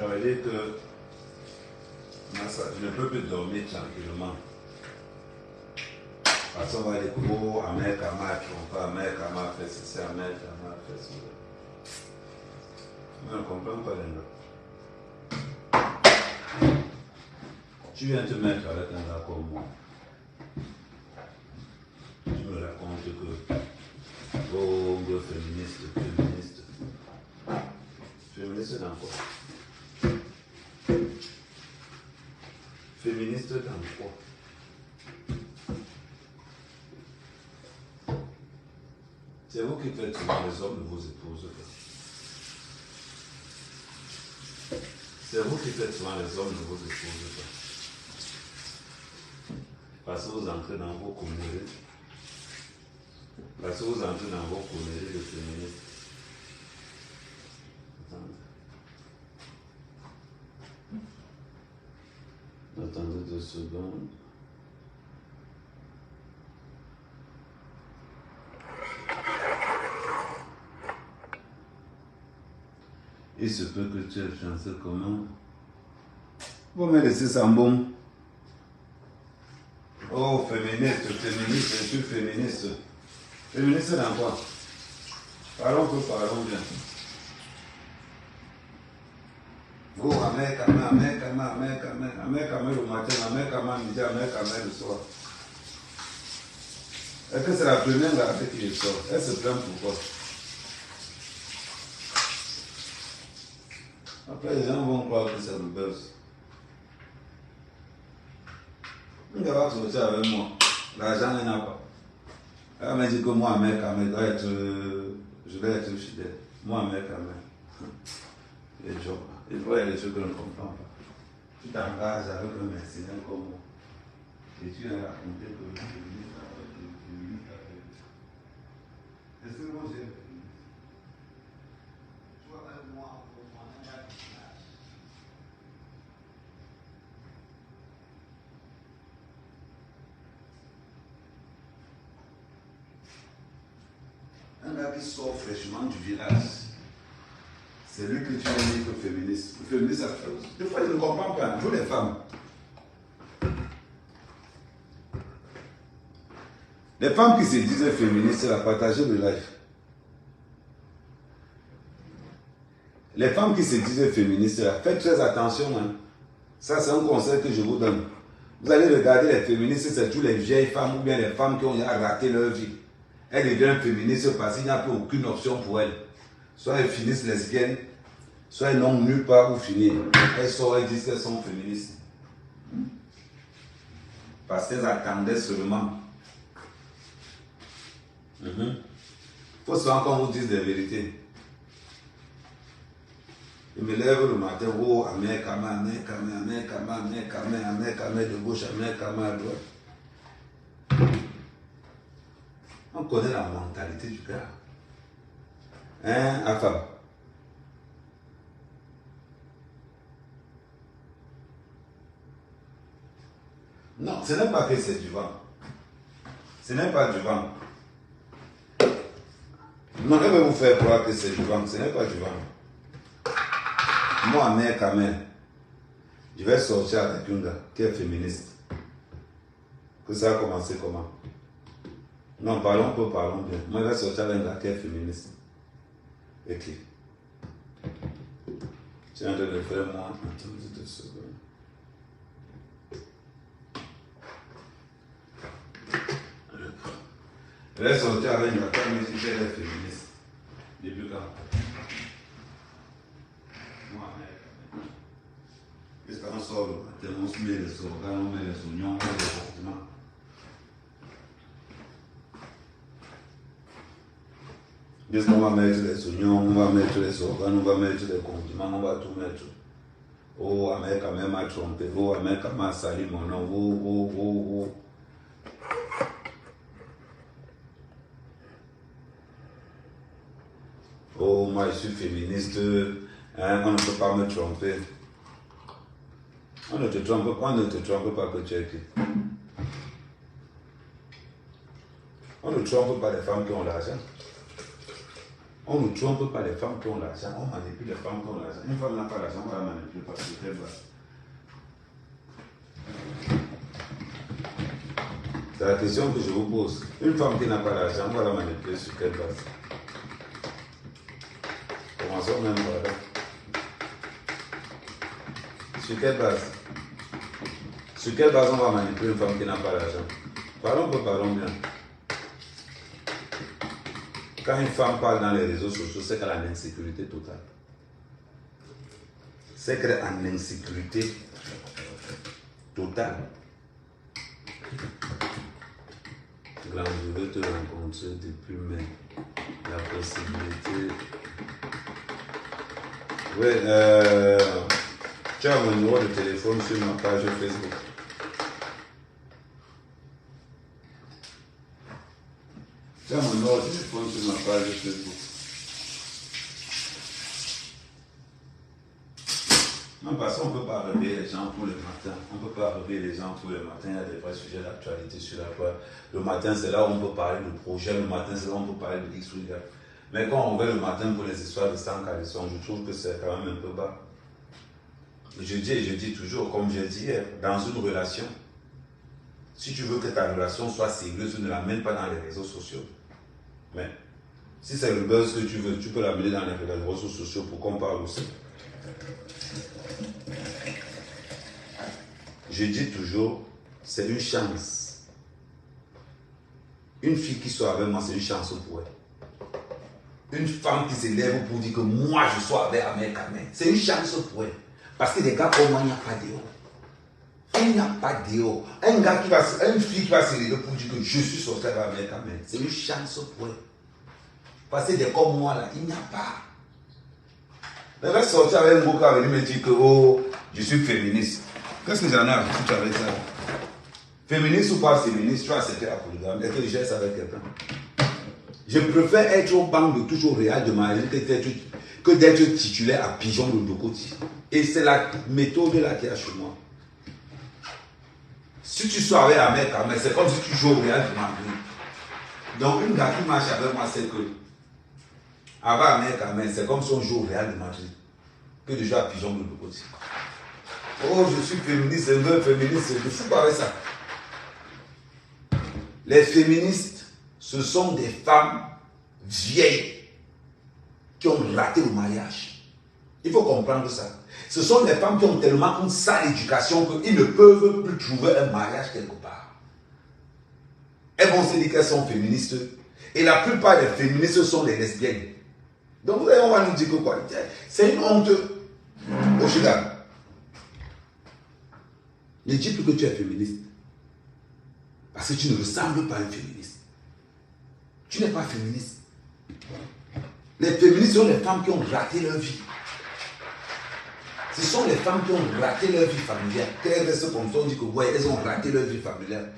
Ça veut dire que je ne peux plus dormir tranquillement. Parce qu'on va dire que oh, Ahmed Kama a trompé, Ahmed Kama a fait ceci, Ahmed Kama a fait cela. Mais on ne comprend pas les gars. Tu viens te mettre avec un gars comme moi. Tu me racontes que oh, féministe. Féministe dans quoi? Féministe dans quoi? C'est vous qui faites souvent les hommes de vos épouses. C'est vous qui faites souvent les hommes de vos épouses. Parce que vous entrez dans vos conneries. Parce que vous entrez dans vos conneries de féministes. Attendez 2 secondes. Il se peut que tu aies chanceux comment? Vous me laissez sans bon. Oh, féministe, je suis féministe. Féministe dans quoi? Parlons bien. Oh, Ahmed Kama le matin, Ahmed Kama midi, Ahmed Kama le soir. Est-ce que c'est la première avec qui il sort? Elle se plaint pourquoi? Après, les gens vont croire que c'est le buzz. Il va sortir avec moi. L'argent, il n'a pas. Elle m'a dit que moi, Ahmed Kama, je dois être fidèle. Moi, Ahmed Kama. Les gens. Il faut y a des trucs que je ne comprends pas. Tu t'engages avec un mercenaire comme moi. Et tu as raconté que le féministe a fait. Est-ce que moi j'ai le féministe? Tu vois, avec moi, on a un gars qui nage. Un gars qui sort fraîchement du village. C'est lui que tu as dit que féministe. Le féministe, des fois, je ne comprends pas. Vous, les femmes. Les femmes qui se disaient féministes, c'est la partager le live. Les femmes qui se disaient féministes, faites très attention. Hein. Ça, c'est un conseil que je vous donne. Vous allez regarder les féministes, c'est toutes les vieilles femmes ou bien les femmes qui ont raté leur vie. Elles deviennent féministes parce qu'il n'y a plus aucune option pour elles. Soit elles finissent lesbiennes, soit elles n'ont nulle part où finir. Elles sortent, elles disent qu'elles sont féministes. Parce qu'elles attendaient seulement. Il faut souvent qu'on vous dise des vérités. Je me lève le matin, oh, Ahmed Kama, de gauche, Ahmed Kama à droite. On connaît la mentalité du gars. Hein, Afam? Non, ce n'est pas que c'est du vent. Ce n'est pas du vent. Non, je vais vous faire croire que c'est du vent. Ce n'est pas du vent. Moi, Ahmed Kama, je vais sortir avec une gars qui est féministe. Que ça a commencé comment? Non, parlons bien. Moi, je vais sortir avec un gars qui est féministe. Et qui? Tu es en train de faire moi. Attends une petite seconde. Elle est sortie avec une femme, mais si elle est féministe. Depuis quand? Moi, qu'est-ce qu'on sort le matin? On se met les organes, on met les oignons, on met les condiments. Qu'est-ce qu'on va mettre les oignons, on va mettre les organes, on va mettre les condiments, on va tout mettre. Oh, Amérique m'a trompé. Oh, Amérique m'a sali mon nom. Oh. Oh, moi je suis féministe. Hein, on ne peut pas me tromper. On ne te trompe pas que tu es qui. On ne trompe pas les femmes qui ont l'argent. On ne trompe pas les femmes qui ont l'argent. On manipule les femmes qui ont l'argent. Une femme n'a pas l'argent, on la manipule parce que c'est bas. C'est la question que je vous pose. Une femme qui n'a pas l'argent, on va la manipuler sur quelle base? Commençons même par là. Sur quelle base? Sur quelle base on va manipuler une femme qui n'a pas l'argent? Parlons bien. Quand une femme parle dans les réseaux sociaux, c'est qu'elle a une insécurité totale. C'est qu'elle est en insécurité totale. Grand, je veux te rencontrer depuis mai. La possibilité. Oui, tu as mon numéro de téléphone sur ma page Facebook. Tu as mon numéro de téléphone sur ma page Facebook. Non, parce qu'on ne peut pas réveiller les gens tous les matins. On ne peut pas réveiller les gens tous les matins. Il y a des vrais sujets d'actualité sur la quoi. Le matin, c'est là où on peut parler de projet. Le matin, c'est là où on peut parler de X ou Y. Mais quand on va le matin pour les histoires de sang calisson, je trouve que c'est quand même un peu bas. Je dis toujours, comme je dis, dans une relation, si tu veux que ta relation soit sérieuse, ne l'amène pas dans les réseaux sociaux. Mais si c'est le buzz que tu veux, tu peux l'amener dans les réseaux sociaux pour qu'on parle aussi. Je dis toujours, c'est une chance. Une fille qui soit avec moi, c'est une chance pour elle. Une femme qui s'élève pour dire que moi je sois avec Ahmed Kamel, c'est une chance pour elle. Parce que des gars comme moi, il n'y a pas de haut. Il n'y a pas de haut. Une fille qui va s'élever pour dire que je suis sorti avec Ahmed Kamel, c'est une chance pour elle. Parce que des comme moi là, il n'y a pas. Elle va sortir avec un beau gars et me dire que oh, je suis féministe. Qu'est-ce que j'en ai à foutre avec ça? Féministe ou pas féministe, tu as accepté la polygamie et que je reste avec quelqu'un. Je préfère être au banc de touche au Real de Madrid que d'être titulaire à Pigeon de Dokoti. Et c'est la méthode là qu'il y a chez moi. Si tu sois avec un mec, c'est comme si tu joues au Real de Madrid. Donc une gars qui marche avec moi, c'est que avec un mec, c'est comme si on joue au Real de Madrid que de jouer à Pigeon de Dokoti. Oh, je suis féministe, je veux féministe, je ne fous pas avec ça. Les féministes, ce sont des femmes vieilles qui ont raté le mariage. Il faut comprendre ça. Ce sont des femmes qui ont tellement une sale éducation qu'ils ne peuvent plus trouver un mariage quelque part. Elles vont se dire qu'elles sont féministes. Et la plupart des féministes sont des lesbiennes. Donc on va nous dire que quoi? C'est une honte. Au Chicago. Ne dis plus que tu es féministe. Parce que tu ne ressembles pas à une féministe. Tu n'es pas féministe. Les féministes sont les femmes qui ont raté leur vie. Ce sont les femmes qui ont raté leur vie familiale. Qu'elles restent comme ça, on dit que ouais, elles ont raté leur vie familiale.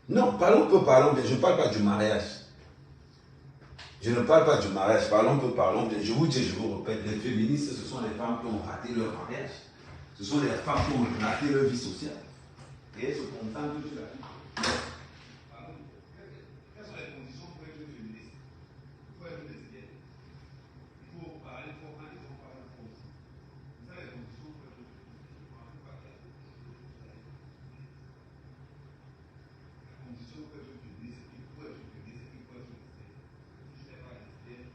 Non, parlons bien. Je ne parle pas du mariage. Je ne parle pas du mariage. Parlons bien. Je vous dis, je vous répète, les féministes, ce sont les femmes qui ont raté leur mariage. Ce sont les femmes qui ont raté leur vie sociale. Et elles se contentent de la vie. Quelles sont les conditions pour être féministe? Pour être lesbienne? Il faut parler, il faut prendre les enfants par la force. C'est ça les conditions pour être féministe. La condition pour être féministe, il faut être féministe, il faut être lesbienne. Si je n'ai pas lesbienne,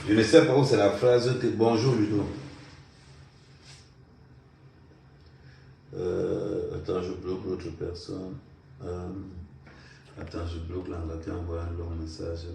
Je ne sais pas où c'est la phrase que... Bonjour Ludo. Attends, je bloque l'autre personne. Attends, je bloque l'anglais qui envoie un long message.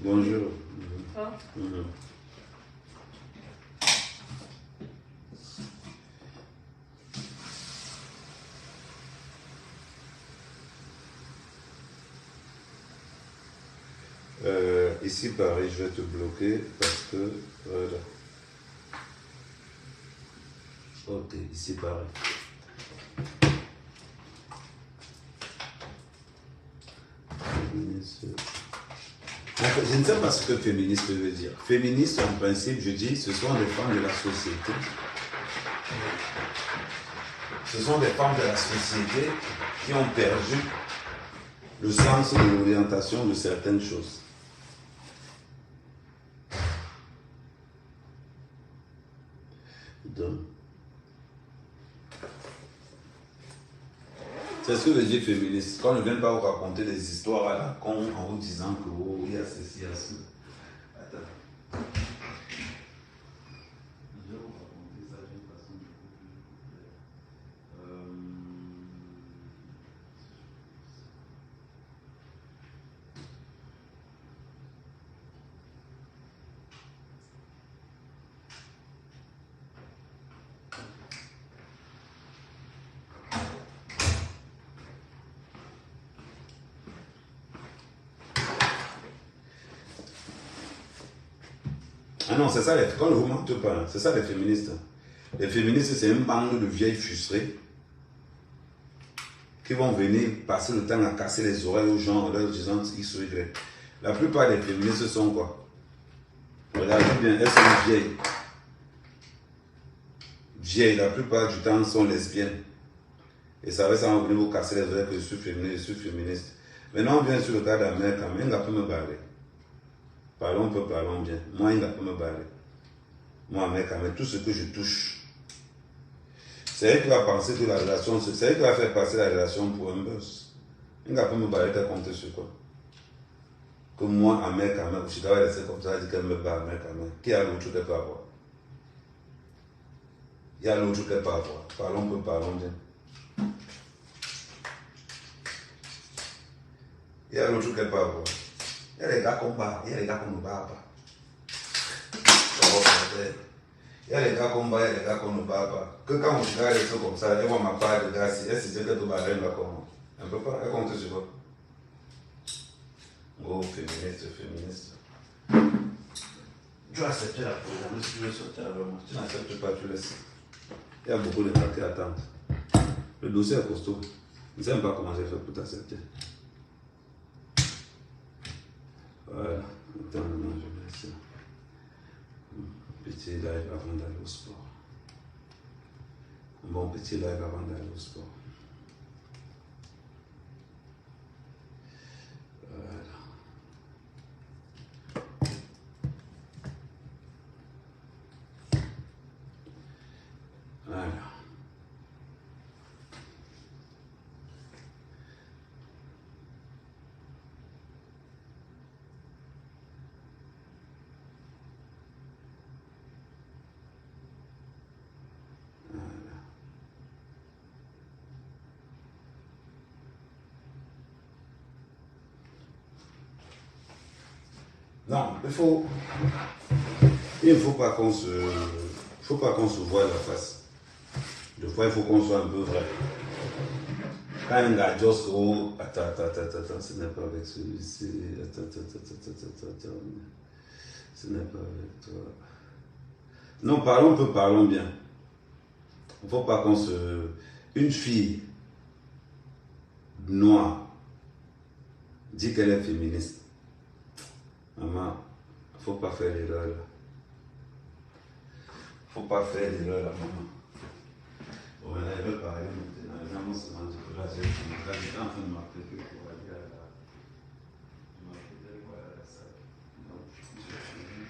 Bonjour. Ici, pareil, je vais te bloquer parce que... Voilà. Ok, ici, pareil. Je ne sais pas ce que féministe veut dire. Féministe, en principe, je dis, ce sont des femmes de la société. Ce sont des femmes de la société qui ont perdu le sens de l'orientation de certaines choses. C'est ce que veut dire féministe. Quand on ne vient pas vous raconter des histoires à la con en vous disant que oh, il y a ceci, il y a cela. Attends. Je vais vous raconter ça d'une façon beaucoup plus claire. Ah non, c'est ça, quand ne vous mentez pas, c'est ça les féministes. Les féministes, c'est un bande de vieilles frustrées qui vont venir passer le temps à casser les oreilles aux gens en leur disant X ou Y. La plupart des féministes sont quoi? Regardez bien, elles sont vieilles. Vieilles, la plupart du temps sont lesbiennes. Et ça va venir vous casser les oreilles que je suis féministe. Maintenant, on vient sur le cas d'Amérique, il n'a pas me barrer. Parlons peu, parlons bien. Moi, il n'a pas me barrer. Moi, mec, tout ce que je touche, c'est elle qui va penser que la relation, c'est elle qui va faire passer la relation pour un buzz. Il n'a pas me barrer, t'as compté sur quoi? Que moi, à mec, je dois laisser comme ça, elle dit qu'elle me barre, mec, qui a l'autre qu'elle peut avoir? Il y a l'autre qu'elle peut avoir. Parlons peu, parlons bien. Il y a l'autre qu'elle peut avoir. Il y a les gars qu'on bat, il y a les gars qu'on ne bat pas. Il y a les gars qu'on bat, il y a les gars qu'on ne bat pas. Que quand on regarde les trucs comme ça, elle voit ma part de gars, si elle se dit que tu vas aller là comment? Elle ne peut pas, elle compte sur quoi? Oh, féministe. Tu acceptes la programme, si tu veux sortir avec moi. Tu n'acceptes pas, tu laisses. Il y a beaucoup de gens qui attendent. Le dossier est costaud. Je ne sais même pas comment j'ai fait pour t'accepter. Voilà. Attends, maintenant je laisse. Petit live avant d'aller au sport. Un bon petit live avant d'aller au sport. Voilà. Voilà. Non, il ne faut pas qu'on se voie la face. Des fois, il faut qu'on soit un peu vrai. Quand un gars dit oh, attends, ce n'est pas avec celui-ci. Attends. Ce n'est pas avec toi. Non, parlons bien. Il ne faut pas qu'on se... Une fille noire dit qu'elle est féministe. Maman, il ne faut pas faire l'erreur là. faut pas faire d'erreur là, maman. Bon, là, elle veut parler maintenant. Les gens vont se rendre compte. Là, j'étais en train de m'appeler pour aller à la... Je m'appelais pour aller à la salle. Donc, j'ai fini.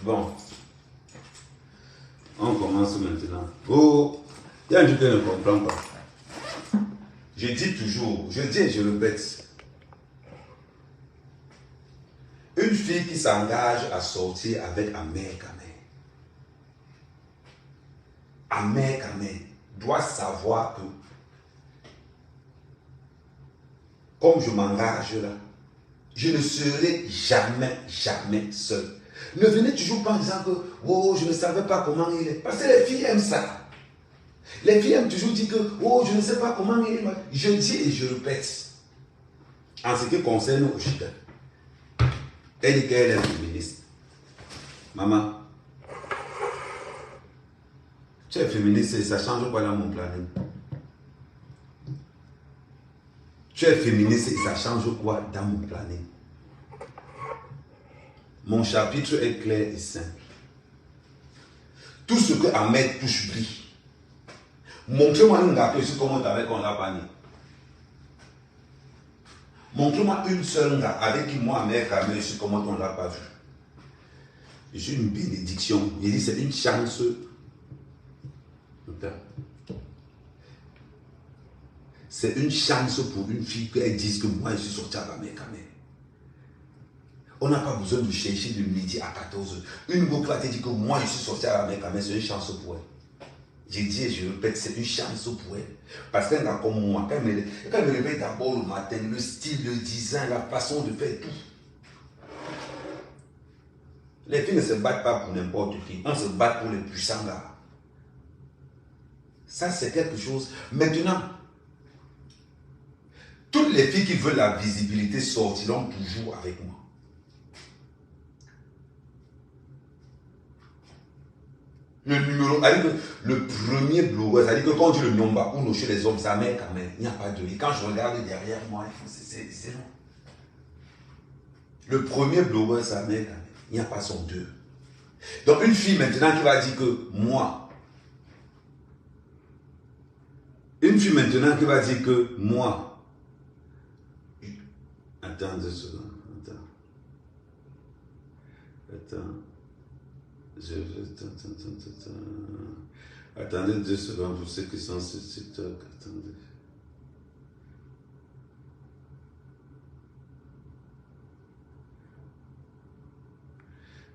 Bon, on commence maintenant. Oh, il y a un truc que je ne comprends pas. Je dis toujours, je dis et je répète, une fille qui s'engage à sortir avec Ahmed Kamel doit savoir que, comme je m'engage là, je ne serai jamais seul. Ne venez toujours pas en disant que oh, je ne savais pas comment il est. Parce que les filles aiment ça. Les filles aiment toujours dire que oh, je ne sais pas comment il est. Je dis et je répète. En ce qui concerne Oshika, elle dit qu'elle est féministe. Maman, tu es féministe et ça change quoi dans mon planning? Tu es féministe et ça change quoi dans mon planning? Mon chapitre est clair et simple. Tout ce que Ahmed touche brille. Montrez-moi une gâteau ici comment avec on l'a panier. Montrez-moi une seule gars avec qui moi, Ahmed Kamel, ici comment on ne l'a pas vu. C'est une bénédiction. Il dit c'est une chance. C'est une chance pour une fille qu'elle dise que moi je suis sorti avec Ahmed Kamel. On n'a pas besoin de chercher de midi à 14h. Une go qui va te dire que moi je suis sorti à la mer, mais c'est une chance pour elle. J'ai dit et je répète, c'est une chance pour elle. Parce qu'elle a comme moi, quand elle me réveille d'abord le matin, le style, le design, la façon de faire tout. Les filles ne se battent pas pour n'importe qui, on se bat pour les puissants gars. Ça c'est quelque chose. Maintenant, toutes les filles qui veulent la visibilité sortiront toujours avec moi. Le numéro, le premier blogueur, c'est-à-dire que quand on dit le Nyomba ou chez les hommes, ça met quand même, il n'y a pas de lit. Quand je regarde derrière moi, c'est long. Le premier blogueur, ça met quand même, il n'y a pas son deux. Donc une fille maintenant qui va dire que moi, attends 2 secondes, attends. Attendez 2 secondes pour ceux qui sont sur TikTok. Attendez.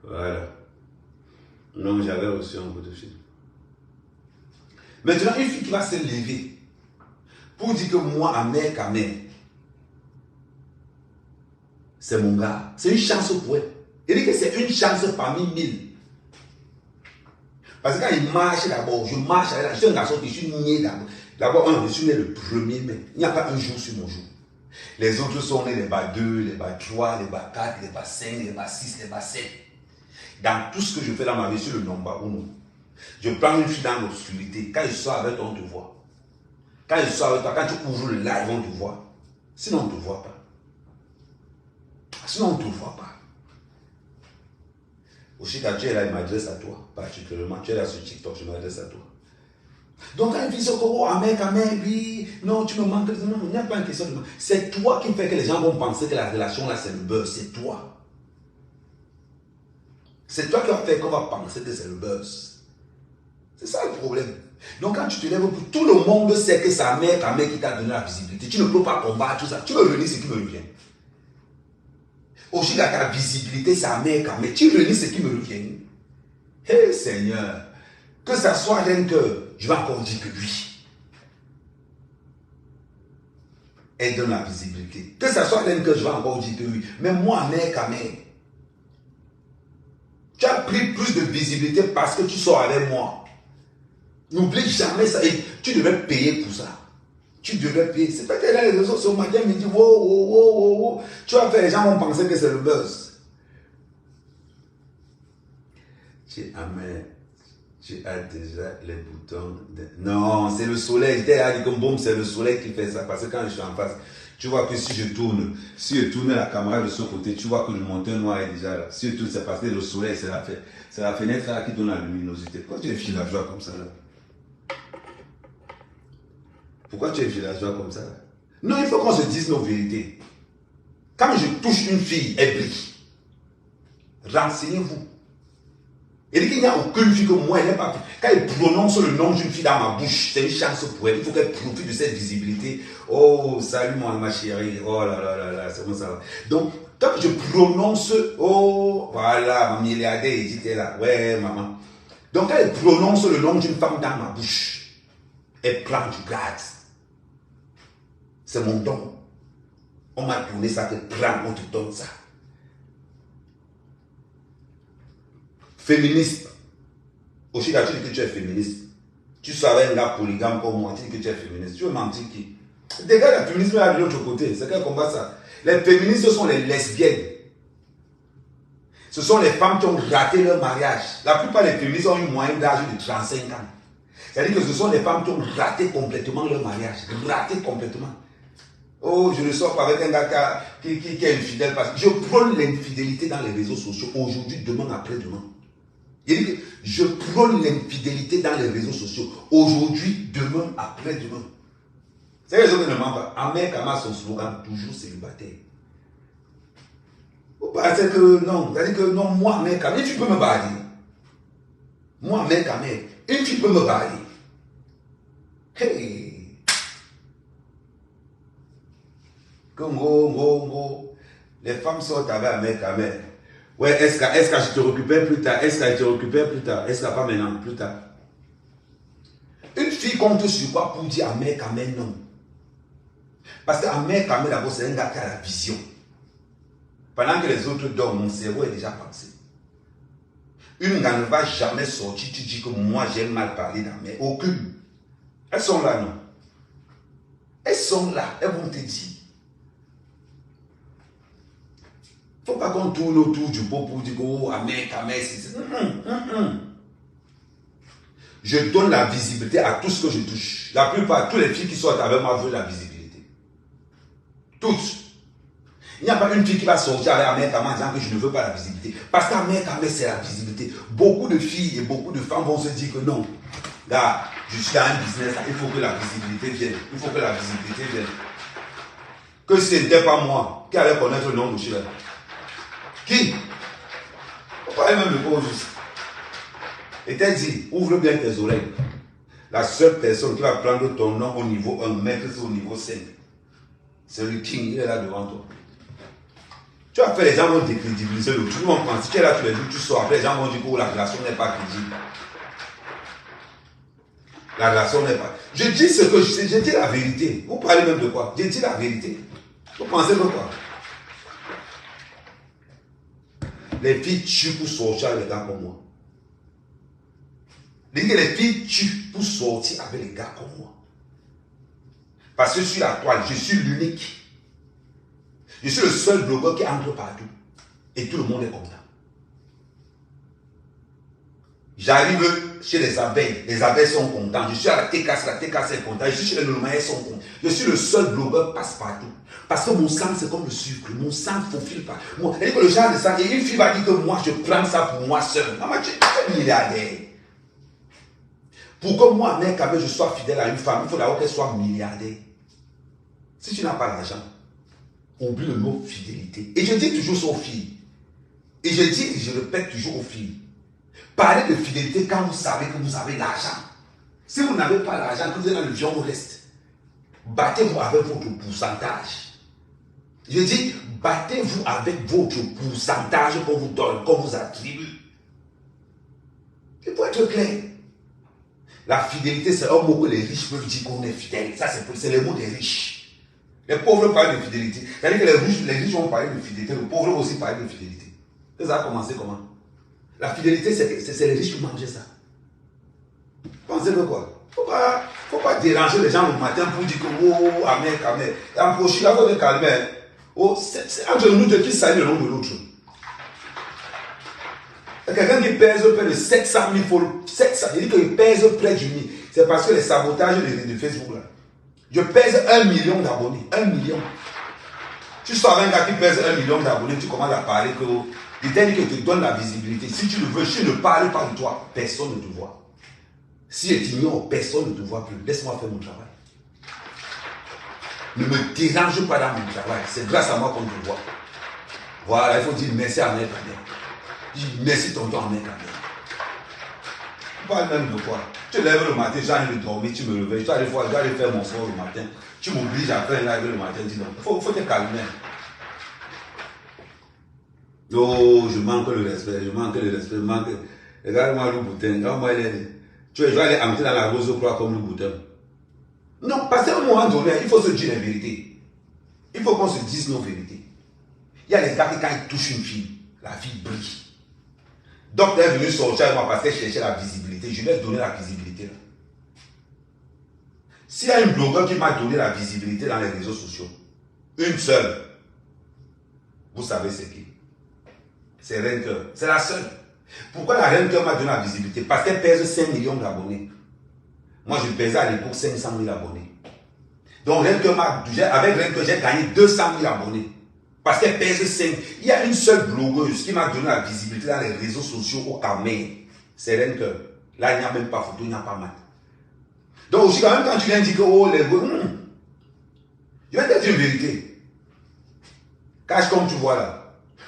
Voilà. Non, j'avais reçu un coup de fil. Maintenant, une fille qui va se lever pour dire que moi, Ahmed Kamel, c'est mon gars. C'est une chance pour elle. Il dit que c'est une chance parmi 1000. Parce que quand il marche d'abord, je marche avec. Je suis un garçon qui suis né d'abord. D'abord, je suis né le 1er mai. Il n'y a pas un jour sur mon jour. Les autres sont nés les bas 2, les bas 3, les bas 4, les bas 5, les bas 6, les bas 7. Dans tout ce que je fais dans ma vie, sur le nomba ou non. Je prends une fille dans l'obscurité. Quand je sors avec toi, on te voit. Quand je sors avec toi, quand tu ouvres le live, on te voit. Sinon, on ne te voit pas. Sinon, on ne te voit pas. Aussi, quand tu es là, il m'adresse à toi, particulièrement. Tu es là sur TikTok, je m'adresse à toi. Donc, quand il dit oh, Ahmed Kamel, oui, non, tu me manques. Non, il n'y a pas une question de manque. C'est toi qui fait que les gens vont penser que la relation là, c'est le buzz. C'est toi. C'est toi qui vas faire qu'on va penser que c'est le buzz. C'est ça le problème. Donc, quand tu te lèves, tout le monde sait que c'est Ahmed Kamel qui t'a donné la visibilité. Tu ne peux pas combattre tout ça. Tu me relis ce qui me revient. Aussi, ta visibilité, c'est Ahmed Kamel. Tu relis ce qui me revient. Hé Seigneur, que ça soit rien que je vais encore dire que lui. Elle donne la visibilité. Que ça soit rien que je vais encore dire que lui. Mais moi, Ahmed Kamel, tu as pris plus de visibilité parce que tu sors avec moi. N'oublie jamais ça. Et tu devais payer pour ça. Tu devais payer. C'est pas que là, les réseaux sociaux, ma me dit, wow. Tu vas faire, les gens vont penser que c'est le buzz. Tu amer. Tu as déjà les boutons. Non, c'est le soleil. Je t'ai dit que boum, c'est le soleil qui fait ça. Parce que quand je suis en face, tu vois que si je tourne la caméra de ce côté, tu vois que le monteur noir est déjà là. Si je tourne, c'est parce que le soleil, c'est la fenêtre là qui donne la luminosité. Pourquoi tu es villageois comme ça là? Pourquoi tu es villageois comme ça là? Non, il faut qu'on se dise nos vérités. Quand je touche une fille, elle brille. Renseignez-vous. Il dit qu'il n'y a aucune fille que moi, elle n'est pas. Quand elle prononce le nom d'une fille dans ma bouche, c'est une chance pour elle. Il faut qu'elle profite de cette visibilité. Oh, salut moi, ma chérie. Oh là là là là, c'est bon ça va. Donc, quand je prononce, oh, voilà, ma milliardaire, elle dit qu'elle est là. Ouais, maman. Donc, quand elle prononce le nom d'une femme dans ma bouche, elle prend du grade. C'est mon don. On m'a donné ça, que prends, on te donne ça. Féministe. Aussi, là, tu dis que tu es féministe. Tu savais un gars polygame comme moi, tu dis que tu es féministe. Tu veux mentir qui? Dégage le féminisme là de l'autre côté. C'est quel combat ça? Les féministes, ce sont les lesbiennes. Ce sont les femmes qui ont raté leur mariage. La plupart des féministes ont une moyenne d'âge de 35 ans. C'est-à-dire que ce sont les femmes qui ont raté complètement leur mariage. Raté complètement. Oh, je ne sors pas avec un gars qui est infidèle. Parce que je prône l'infidélité dans les réseaux sociaux. Aujourd'hui, demain, après-demain. Il dit que je prône l'infidélité dans les réseaux sociaux. Aujourd'hui, demain, après-demain. C'est les autres ne mentent pas. Ahmed Kama, son slogan, toujours célibataire. Vous pensez que non. C'est-à-dire que non, moi, Ahmed Kama, tu peux me barrer. Moi, Ahmed Kama, et tu peux me barrer. Hey. Congo. Les femmes sortent avec Ahmed Kama. Ouais, est-ce que je te récupère plus tard? Est-ce que je te récupère plus tard? Est-ce que pas maintenant? Plus tard. Une fille compte sur quoi pour dire Ahmed Kama non? Parce que Ahmed Kama d'abord c'est un gars qui a la vision. Pendant que les autres dorment, mon cerveau est déjà pensé. Une gars ne va jamais sortir, tu dis que moi j'aime mal parler d'Ahmed. Aucune. Elles sont là, non? Elles sont là, elles vont te dire. Il ne faut pas qu'on tourne autour du pot pour dire que oh, Ahmed Kama, c'est. Je donne la visibilité à tout ce que je touche. La plupart, toutes les filles qui sortent avec moi veulent la visibilité. Toutes. Il n'y a pas une fille qui va sortir avec Ahmed Kama en disant que je ne veux pas la visibilité. Parce qu'Ahmed Kama, c'est la visibilité. Beaucoup de filles et beaucoup de femmes vont se dire que non. Là, je suis dans un business, il faut que la visibilité vienne. Il faut que la visibilité vienne. Que ce n'était pas moi qui allait connaître le nom de Chile. Qui? Pourquoi même le pose juste? Et t'as dit, ouvre bien tes oreilles. La seule personne qui va prendre ton nom au niveau 1, mettre au niveau 5, c'est le King, il est là devant toi. Tu as fait, les gens vont décrédibiliser le tout le monde pense. Si tu es là tous les jours, tu sors, après les gens vont dire que la relation n'est pas crédible. La relation n'est pas. Je dis ce que je sais, je dis la vérité. Vous parlez même de quoi? Je dis la vérité. Vous pensez de quoi? Les filles tuent pour sortir avec les gars comme moi. Les filles tuent pour sortir avec les gars comme moi. Parce que sur la toile, je suis l'unique. Je suis le seul blogueur qui entre partout. Et tout le monde est content. J'arrive chez les abeilles sont contents. Je suis à la TKS est content. Je suis chez les Nolomaïs, elles sont contents. Je suis le seul blogueur passe-partout. Parce que mon sang, c'est comme le sucre. Mon sang ne faufile pas. Elle dit que le genre de sang, et une fille va dire que moi, je prends ça pour moi seul. Maman, tu es milliardaire. Pour que moi, mec, quand je sois fidèle à une femme, il faut d'abord qu'elle soit milliardaire. Si tu n'as pas l'argent, oublie le mot fidélité. Et je dis toujours ça aux filles. Et je dis et je répète toujours aux filles. Parlez de fidélité quand vous savez que vous avez l'argent. Si vous n'avez pas l'argent, que vous êtes dans le viande reste, battez-vous avec votre pourcentage. Je dis, battez-vous avec votre pourcentage qu'on vous donne, qu'on vous attribue. Il faut être clair. La fidélité, c'est un mot que les riches peuvent dire qu'on est fidèle. Ça, c'est le mot des riches. Les pauvres parlent de fidélité. C'est-à-dire que les riches vont parler de fidélité, les pauvres vont aussi parler de fidélité. Et ça a commencé comment? La fidélité, c'est les riches qui mangent ça. Pensez que quoi? Faut pas déranger les gens le matin pour dire que oh, Ahmed. Et en prochain, il faut te calmer. Oh, c'est entre nous deux qui salue le nom de l'autre. Quelqu'un qui pèse près de 700 000 follow. 700, il dit qu'il pèse près du 1000. C'est parce que les sabotages de Facebook là. Je pèse 1 million d'abonnés. 1 million. Tu sors avec un gars qui pèse 1 million d'abonnés, tu commences à parler que. Il t'a dit qu'il te donne la visibilité. Si tu le veux, si je ne parle pas de toi, personne ne te voit. Si je t'ignore, personne ne te voit plus. Laisse-moi faire mon travail. Ne me dérange pas dans mon travail. C'est grâce à moi qu'on te voit. Voilà, il faut dire merci à Mère Camille. Dis merci tonton à Mère Camille. Tu parles même de quoi? Tu lèves le matin, j'ai envie de dormir, tu me réveilles. Je dois aller faire mon sport le matin. Tu m'obliges à faire un live le matin. Dis non, il faut te calmer. Oh, je manque le respect, je manque. Regarde-moi le boutin. Regarde-moi, tu vas aller entrer dans la rose croix comme le boutin. Non, parce qu'à un moment donné, il faut se dire la vérité. Il faut qu'on se dise nos vérités. Il y a les gars qui, quand ils touchent une fille, la fille brille. Donc, elle est venue sortir avec moi parce qu'elle cherchait la visibilité. Je lui ai donné la visibilité. S'il y a une blogueur qui m'a donné la visibilité dans les réseaux sociaux, une seule, vous savez c'est qui? C'est Reine Coeur. C'est la seule. Pourquoi la Reine Coeur m'a donné la visibilité? Parce qu'elle pèse 5 millions d'abonnés. Moi, je pesais à l'époque 500 000 abonnés. Donc, avec Reine Coeur, j'ai gagné 200 000 abonnés. Parce qu'elle pèse 5. Il y a une seule blogueuse qui m'a donné la visibilité dans les réseaux sociaux au Cameroun. C'est Reine Coeur. Là, il n'y a même pas photo, il n'y a pas mal. Donc, aussi, quand même, quand tu viens dire que, oh, les je vais te dire une vérité. Cache comme tu vois là.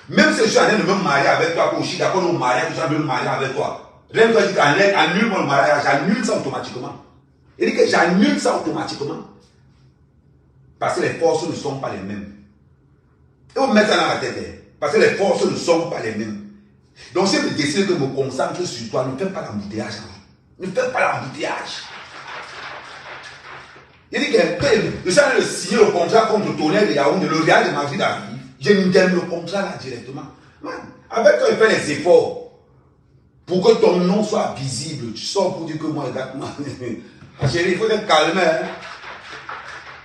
Même si je suis en train de me marier avec toi, aussi, d'accord, nous marions, je vais me marier avec toi. Reine Coeur dit qu'annule mon mariage, j'annule ça automatiquement. Il dit que j'annule ça automatiquement. Parce que les forces ne sont pas les mêmes. Et vous mettez ça dans la tête. Parce que les forces ne sont pas les mêmes. Donc si je décide de me concentrer sur toi, ne fais pas l'embouteillage. Ne fais pas l'embouteillage. Il dit que je suis en train de signer le contrat contre le tonnerre de Yaoundé, le Real de Madrid arrive. Je me donne le contrat là directement. Man, avec toi, il fait les efforts pour que ton nom soit visible. Tu sors pour dire que moi, exactement. Chérie, il faut te calmer.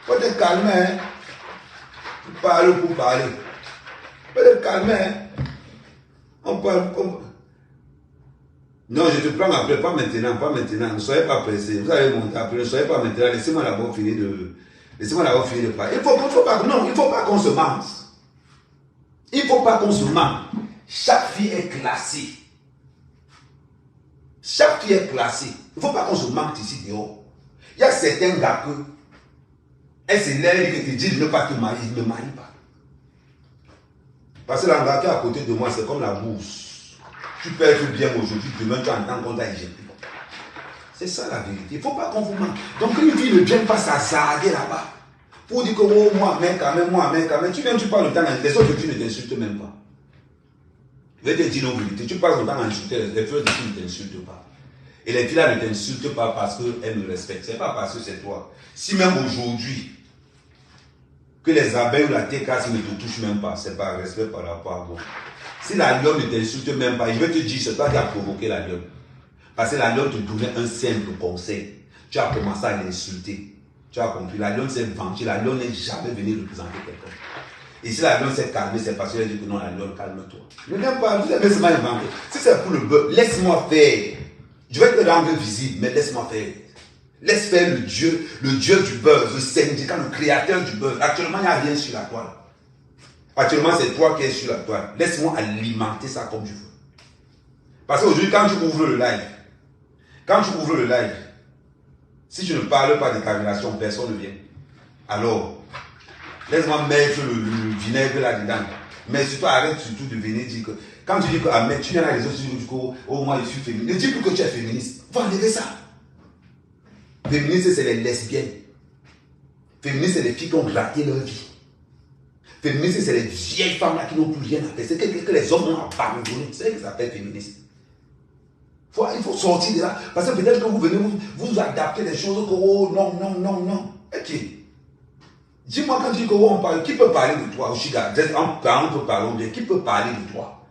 Il faut te calmer. Tu parles pour parler. Il faut te calmer. On parle. Non, je te prends après, pas maintenant, pas maintenant. Ne soyez pas pressés. Vous allez monter après, ne soyez pas maintenant. Laissez-moi d'abord finir de. Laissez-moi d'abord finir de parler. Il faut pas qu'on se mente. Il ne faut pas qu'on se mente. Chaque fille est classée. Chaque fille est classée. Il ne faut pas qu'on se mente ici dehors. Il y a certains gars que elle se lève et te dit de ne pas te marier. Il ne me marie pas. Parce que l'engagement qui est à côté de moi, c'est comme la bourse. Tu perds tout bien aujourd'hui, demain tu entends qu'on t'a éjecté. C'est ça la vérité. Il ne faut pas qu'on vous mente. Donc une fille ne vient pas s'hasarder là-bas. Pour dire que oh, moi, mec, quand même, tu viens, tu parles le temps, les autres, tu ne t'insultes même pas. Je vais te dire nos vérités. Tu passes le temps à insulter les filles, tu ne t'insultes pas. Et les filles là ne t'insultent pas parce qu'elles me respectent. Ce n'est pas parce que c'est toi. Si même aujourd'hui, que les abeilles ou la TKC ne te touchent même pas, c'est pas respect par rapport à moi. Si la lionne ne t'insulte même pas, je vais te dire, c'est toi qui as provoqué la lionne. Parce que la lionne te donnait un simple conseil. Tu as commencé à l'insulter. Tu as compris, la lionne s'est vengée, la lionne n'est jamais venue représenter quelqu'un. Et si la lionne s'est calmée, c'est parce qu'elle dit que non, la lionne, calme-toi. Ne viens pas, vous avez seulement inventé. Si c'est pour le bœuf, laisse-moi faire. Je vais te rendre visible, mais laisse-moi faire. Laisse faire le Dieu du buzz, le syndicat, le créateur du buzz. Actuellement, il n'y a rien sur la toile. Actuellement, c'est toi qui es sur la toile. Laisse-moi alimenter ça comme je veux. Parce qu'aujourd'hui, quand tu ouvres le live, si je ne parle pas de cavitation, personne ne vient. Alors, laisse-moi mettre le vinaigre là-dedans. Mais surtout, arrête surtout de venir dire que... Quand tu dis que Ahmed, tu viens dans les autres, tu dis que oh, moi je suis féministe. Ne dis plus que tu es féministe. Va enlever ça. Féministe, c'est les lesbiennes. Féministe, c'est les filles qui ont raté leur vie. Féministe, c'est les vieilles femmes là qui n'ont plus rien à faire. C'est que les hommes ont abandonné. C'est ce que ça s'appelle féministe. Il faut sortir de là. Parce que peut-être que vous venez, vous adaptez les choses que oh non. Ok. Dis-moi quand tu dis que oh, on parle, qui peut parler de toi, Oshiga? En parlant, on peut parler bien. Qui peut parler de toi?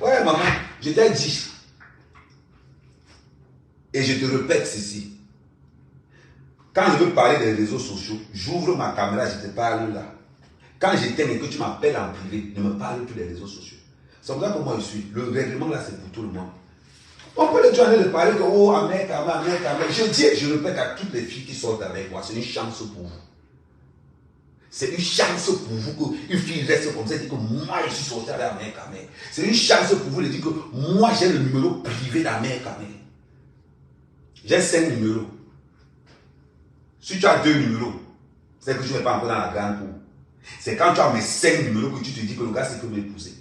Ouais, maman, je t'ai dit. Et je te répète ceci. Quand je veux parler des réseaux sociaux, j'ouvre ma caméra, je te parle là. Quand j'éteins et que tu m'appelles en privé, ne me parle plus des réseaux sociaux. C'est comme ça que moi je suis. Le règlement là, c'est pour tout le monde. On peut les en de parler que, oh, Ahmed. Je dis, je répète à toutes les filles qui sortent avec moi, c'est une chance pour vous. C'est une chance pour vous qu'une fille reste comme ça et dit que moi je suis sorti avec Ahmed. C'est une chance pour vous de dire que moi j'ai le numéro privé d'Ahmed. J'ai 5 numéros. Si tu as 2 numéros, c'est que je ne vais pas encore dans la grande cour. C'est quand tu as mes 5 numéros que tu te dis que le gars c'est peut m'épouser.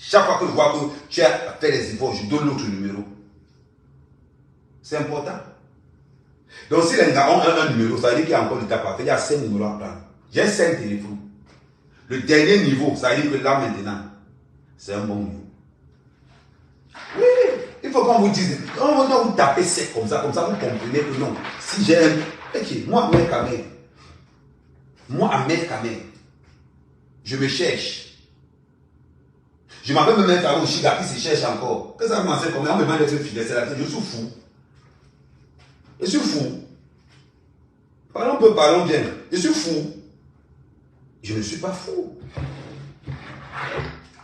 Chaque fois que je vois que tu as fait les efforts, je donne l'autre numéro. C'est important. Donc si les gars ont un numéro, ça veut dire qu'il y a encore du temps parfait. Il y a 5 numéros à prendre. J'ai 5 téléphones. Le dernier niveau, ça veut dire que là maintenant, c'est un bon niveau. Oui, il faut qu'on vous dise, on va vous taper sec comme ça vous comprenez que non. Si j'ai un... Ok, moi, Ahmed Kamel, je me cherche. Je m'appelle même Faro Chiga qui se cherche encore. Que ça commence comme on me demande d'être fidèle, c'est la tête. Je suis fou. Je suis fou. Parlons bien. Je suis fou. Je ne suis pas fou.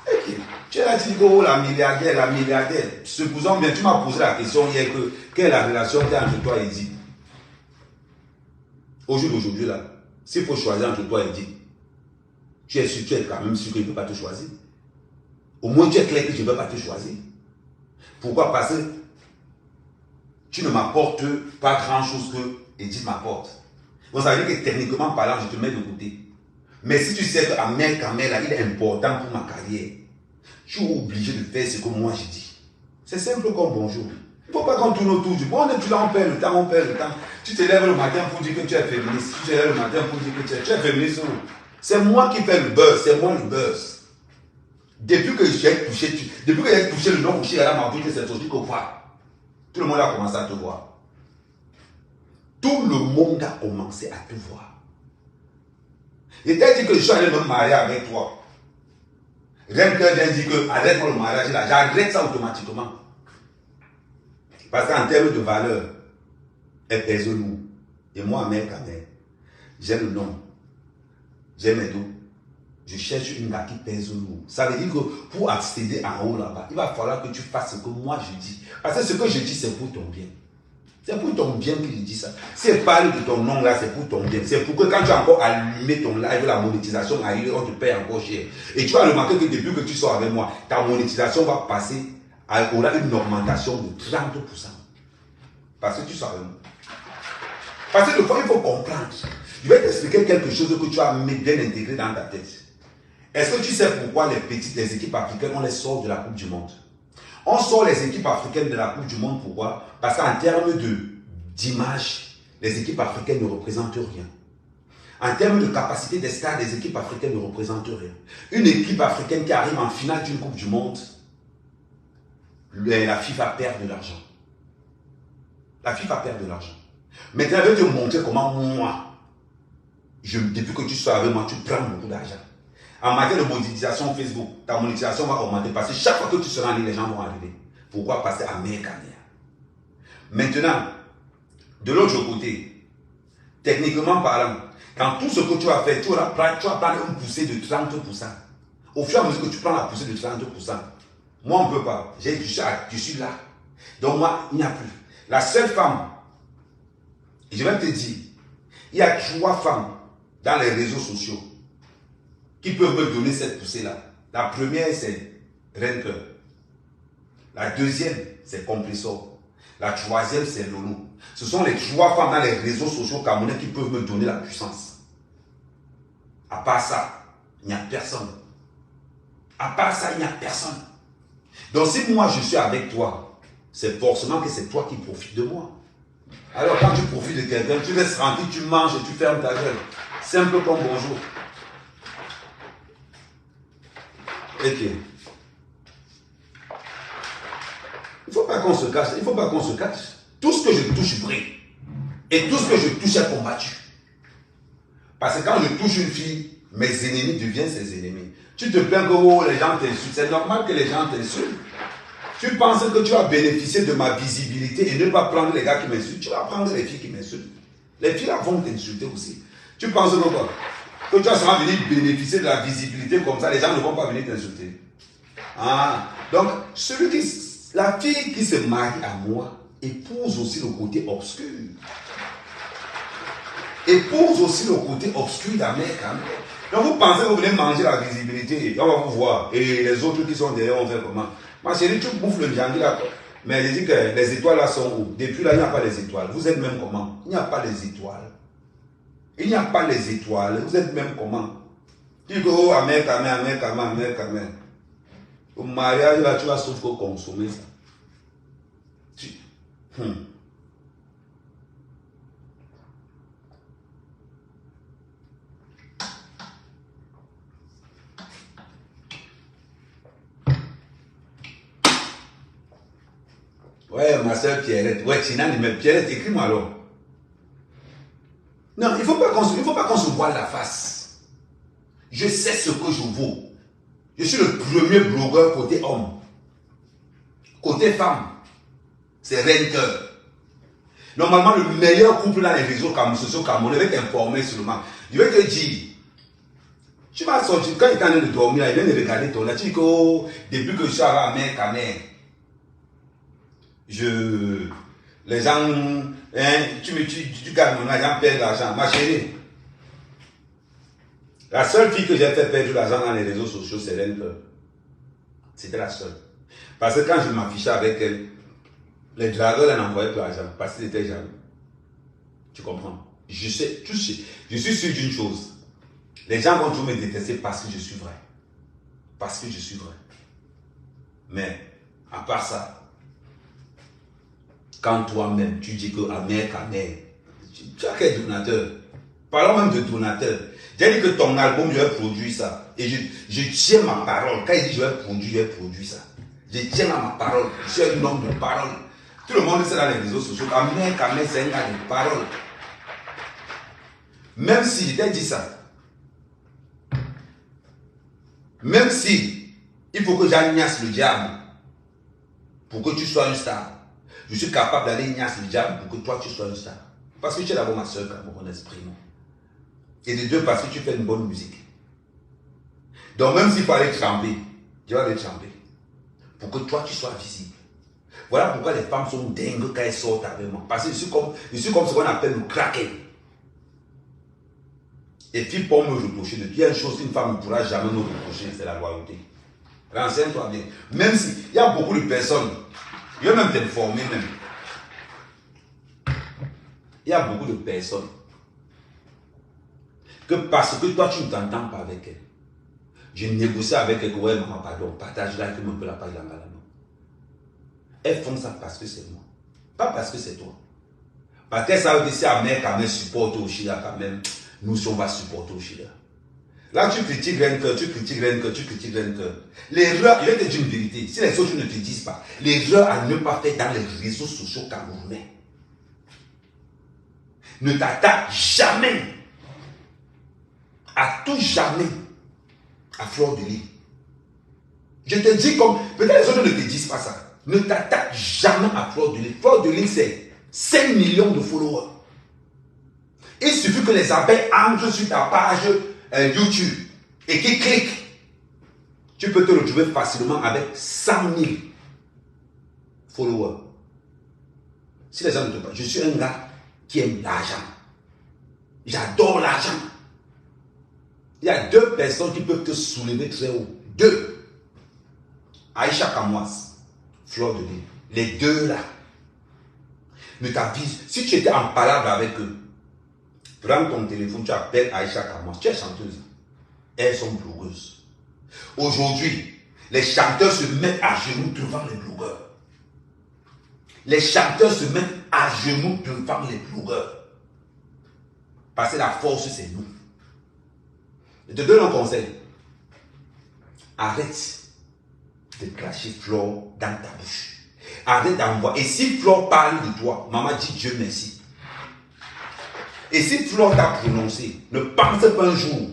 Okay. Tu es là, tu dis que oh, la milliardaire. Supposons bien, tu m'as posé la question hier que quelle est la relation entre toi et Edith. Au jour d'aujourd'hui, là, s'il faut choisir entre toi et Edith, tu es quand même sûr qu'il ne peut pas te choisir. Au moins, tu es clair que je ne vais pas te choisir. Pourquoi? Parce que tu ne m'apportes pas grand-chose que Edith m'apporte. Donc, ça veut dire que techniquement parlant, je te mets de côté. Mais si tu sais qu'Ahmed Kamel, il est important pour ma carrière, tu es obligé de faire ce que moi je dis. C'est simple comme bonjour. Il ne faut pas qu'on tourne autour du bon. On est plus là, on perd le temps. Tu te lèves le matin pour dire que tu es féministe. Tu te lèves le matin pour dire que tu es féministe. C'est moi qui fais le buzz. C'est moi le buzz. Depuis que j'ai touché, le nom couché à ma bouche, c'est aujourd'hui que quoi. Tout le monde a commencé à te voir. Tout le monde a commencé à te voir. Et t'as dit que je suis allé me marier avec toi. Rien que dit que arrête-moi le mariage là, j'arrête ça automatiquement. Parce qu'en termes de valeur, elle pèse lourd. Et moi, Ahmed Kamel, j'ai le nom, j'ai mes dos. Je cherche une gars qui pèse lourd. Ça veut dire que pour accéder en haut là-bas, il va falloir que tu fasses ce que moi je dis. Parce que ce que je dis, c'est pour ton bien. C'est pour ton bien que je dis ça. Si elle parle de ton nom là, c'est pour ton bien. C'est pour que quand tu as encore allumé ton live, la monétisation arrive, on te paye encore cher. Et tu vas remarquer que depuis que tu sors avec moi, ta monétisation va passer, aura une augmentation de 30%. Parce que tu sors avec moi. Parce que des fois, il faut comprendre. Je vais t'expliquer quelque chose que tu as bien intégré dans ta tête. Est-ce que tu sais pourquoi les équipes africaines, on les sort de la Coupe du Monde? On sort les équipes africaines de la Coupe du Monde, pourquoi? Parce qu'en termes d'image, les équipes africaines ne représentent rien. En termes de capacité des stars, les équipes africaines ne représentent rien. Une équipe africaine qui arrive en finale d'une Coupe du Monde, la FIFA perd de l'argent. La FIFA perd de l'argent. Maintenant, je vais te montrer comment moi, depuis que tu sois avec moi, tu prends beaucoup d'argent. En matière de monétisation Facebook, ta monétisation va augmenter parce que chaque fois que tu seras en ligne, les gens vont arriver. Pourquoi? Parce que Ahmed Kamel. Maintenant, de l'autre côté, techniquement parlant, quand tout ce que tu vas faire, tu vas prendre une poussée de 30%. Au fur et à mesure que tu prends la poussée de 30%, moi on ne peut pas. Je suis là. Donc moi, il n'y a plus. La seule femme, je vais te dire, il y a 3 femmes dans les réseaux sociaux qui peuvent me donner cette poussée-là. La première, c'est Renker. La deuxième, c'est Compressor. La troisième, c'est Lolo. Ce sont les 3 femmes dans les réseaux sociaux camerounais qui peuvent me donner la puissance. À part ça, il n'y a personne. À part ça, il n'y a personne. Donc si moi je suis avec toi, c'est forcément que c'est toi qui profites de moi. Alors quand tu profites de quelqu'un, tu laisses rentrer, tu manges et tu fermes ta gueule. Simple comme bonjour. Ok. Il ne faut pas qu'on se cache. Il ne faut pas qu'on se cache. Tout ce que je touche brille. Et tout ce que je touche est combattu. Parce que quand je touche une fille, mes ennemis deviennent ses ennemis. Tu te plains que oh, les gens t'insultent. C'est normal que les gens t'insultent. Tu penses que tu vas bénéficier de ma visibilité et ne pas prendre les gars qui m'insultent. Tu vas prendre les filles qui m'insultent. Les filles là vont t'insulter aussi. Tu penses que quoi? Que tu vas seulement venir bénéficier de la visibilité comme ça, les gens ne vont pas venir t'insulter. Ah, donc, la fille qui se marie à moi épouse aussi le côté obscur. Épouse aussi le côté obscur d'Amérique. Donc vous pensez que vous venez manger la visibilité, on va vous voir. Et les autres qui sont derrière, on fait comment? Ma chérie, tu bouffes le jangi là. Mais je dis que les étoiles là sont où? Depuis là, il n'y a pas les étoiles. Vous êtes même comment? Il n'y a pas les étoiles. Il n'y a pas les étoiles. Vous êtes même comment? Tu dis, oh, Amérique. Au mariage là, tu vas sauf que consommer ça. Ouais, ma soeur Pierrette. Ouais, Tina, mais Pierrette, écris-moi alors. Non, il ne faut pas qu'on se voile la face. Je sais ce que je vaux. Je suis le premier blogueur côté homme. Côté femme, c'est Renker. Normalement, le meilleur couple dans les réseaux sociaux camerounais, je vais t'informer seulement. Je vais te dire, tu m'as sorti, quand il est en train de dormir, il vient de regarder ton là. Tu dis que oh, depuis que je suis arrivé à mère, les gens, hein, tu gardes mon argent, perds l'argent. Ma chérie, la seule fille que j'ai fait perdre l'argent dans les réseaux sociaux, c'est Renker. C'était la seule. Parce que quand je m'affichais avec elle, les dragueurs n'envoyaient plus l'argent parce qu'ils étaient jaloux. Tu comprends? Je suis sûr d'une chose. Les gens vont toujours me détester parce que je suis vrai. Parce que je suis vrai. Mais, à part ça, quand toi-même, tu dis que Amérique, tu as quel donateur? Parlons même de donateur. J'ai dit que ton album, je vais produire ça. Et je tiens ma parole. Quand il dit je vais produire ça. Je tiens à ma parole. Je suis un homme de parole. Tout le monde sait dans les réseaux sociaux qu'Amérique, c'est un gars de parole. Même si je t'ai dit ça, même si il faut que j'agnasse le diable pour que tu sois une star, je suis capable d'aller ignacer le diable pour que toi tu sois une star. Parce que tu es d'abord ma soeur camerounaise, primo. Et de deux, parce que tu fais une bonne musique. Donc même s'il faut aller tremper, tu vas aller tremper. Pour que toi tu sois visible. Voilà pourquoi les femmes sont dingues quand elles sortent avec moi. Parce que je suis comme ce qu'on appelle le kraken. Et puis pour me reprocher de dire une chose qu'une femme ne pourra jamais me reprocher, c'est la loyauté. Renseigne-toi bien. Même si il y a beaucoup de personnes, je vais même t'informer même. Il y a beaucoup de personnes que parce que toi tu ne t'entends pas avec elle, je négocie avec elle que ouais maman pardon, partage là, fais-moi un peu la page là maman. Elles font ça parce que c'est moi, pas parce que c'est toi. Parce qu'elles savent que si la mère quand même supporte au Chila quand même, nous aussi on va supporter au Chila. Là tu critiques Renker, tu critiques Renker. L'erreur, je vais te dire une vérité, si les autres ne te disent pas, l'erreur à ne pas faire dans les réseaux sociaux camerounais. Ne t'attaque jamais, à tout jamais, à Fleur de Lys. Je te dis comme, peut-être les autres ne te disent pas ça. Ne t'attaque jamais à Fleur de Lys. Fleur de Lys, c'est 5 millions de followers. Il suffit que les abeilles entrent sur ta page YouTube et qu'ils cliquent. Tu peux te retrouver facilement avec 100 000 followers. Si les gens ne te parlent, je suis un gars qui aime l'argent. J'adore l'argent. Il y a deux personnes qui peuvent te soulever très haut. Deux. Aïcha Kamwas, Fleur de Lys. Les deux là. Ne t'avise. Si tu étais en palabre avec eux, prends ton téléphone, tu appelles Aïcha Kamwas. Tu es chanteuse. Elles sont blogueuses. Aujourd'hui, les chanteurs se mettent à genoux devant les blogueurs. Les chanteurs se mettent à genoux devant les blogueurs. Parce que la force, c'est nous. Je te donne un conseil. Arrête de cracher Flore dans ta bouche. Arrête d'envoyer. Et si Flore parle de toi, maman dit Dieu merci. Et si Flore t'a prononcé, ne pense pas un jour.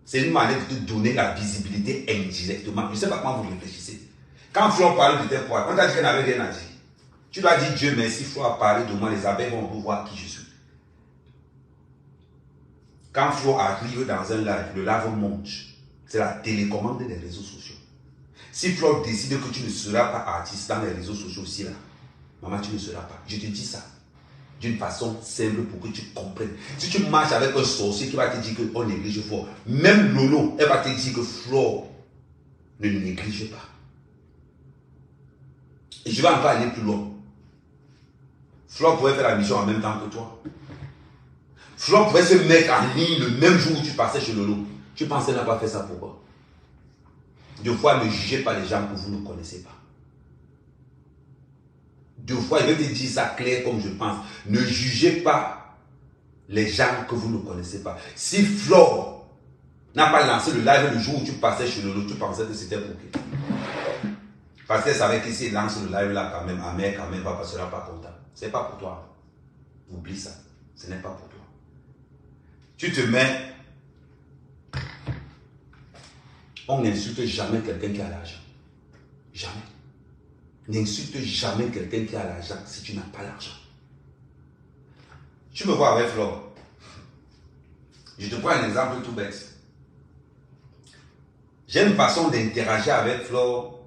C'est une manière de te donner la visibilité indirectement. Je ne sais pas comment vous réfléchissez. Quand Flore parle de tes poils, on t'a dit qu'elle n'avait rien à dire. Tu dois dire Dieu merci, Flore a parlé de moi, les abeilles vont voir qui je suis. Quand Flore arrive dans un live, le live monte. C'est la télécommande des réseaux sociaux. Si Flore décide que tu ne seras pas artiste dans les réseaux sociaux aussi là, maman, tu ne seras pas. Je te dis ça d'une façon simple pour que tu comprennes. Si tu marches avec un sorcier qui va te dire qu'on néglige Flore, même Lolo, elle va te dire que Flore ne néglige pas. Et je vais encore aller plus loin. Flore pourrait faire la mission en même temps que toi. Flore pouvait se mettre en ligne le même jour où tu passais chez Lolo. Tu penses qu'elle n'a pas fait ça pourquoi? Deux fois, ne jugez pas les gens que vous ne connaissez pas. Deux fois, je vais te dire ça clair comme je pense. Ne jugez pas les gens que vous ne connaissez pas. Si Flore n'a pas lancé le live le jour où tu passais chez Lolo, tu pensais que c'était pour qui? Parce qu'elle savait que s'il lance le live là quand même, Amère quand même ne sera pas content. Ce n'est pas pour toi. Oublie ça. Ce n'est pas pour toi. Tu te mets... On n'insulte jamais quelqu'un qui a l'argent. Jamais. N'insulte jamais quelqu'un qui a l'argent si tu n'as pas l'argent. Tu me vois avec Flore. Je te prends un exemple tout bête. J'ai une façon d'interagir avec Flore.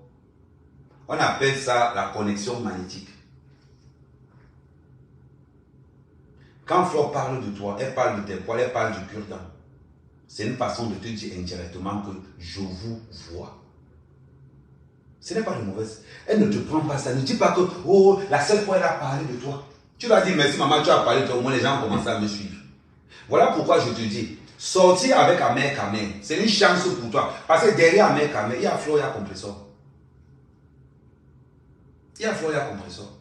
On appelle ça la connexion magnétique. Quand Flore parle de toi, elle parle de tes poils, elle parle du cure-dent. C'est une façon de te dire indirectement que je vous vois. Ce n'est pas de mauvaise. Elle ne te prend pas ça. Ne dis pas que, oh, la seule fois elle a parlé de toi. Tu vas dire, merci maman, tu as parlé de toi. Au moins les gens ont commencé à me suivre. Voilà pourquoi je te dis, sortir avec Amère Kamel, c'est une chance pour toi. Parce que derrière Amère Kamel, il y a Flore, il y a Compressor. Il y a Flore, il y a Compressor.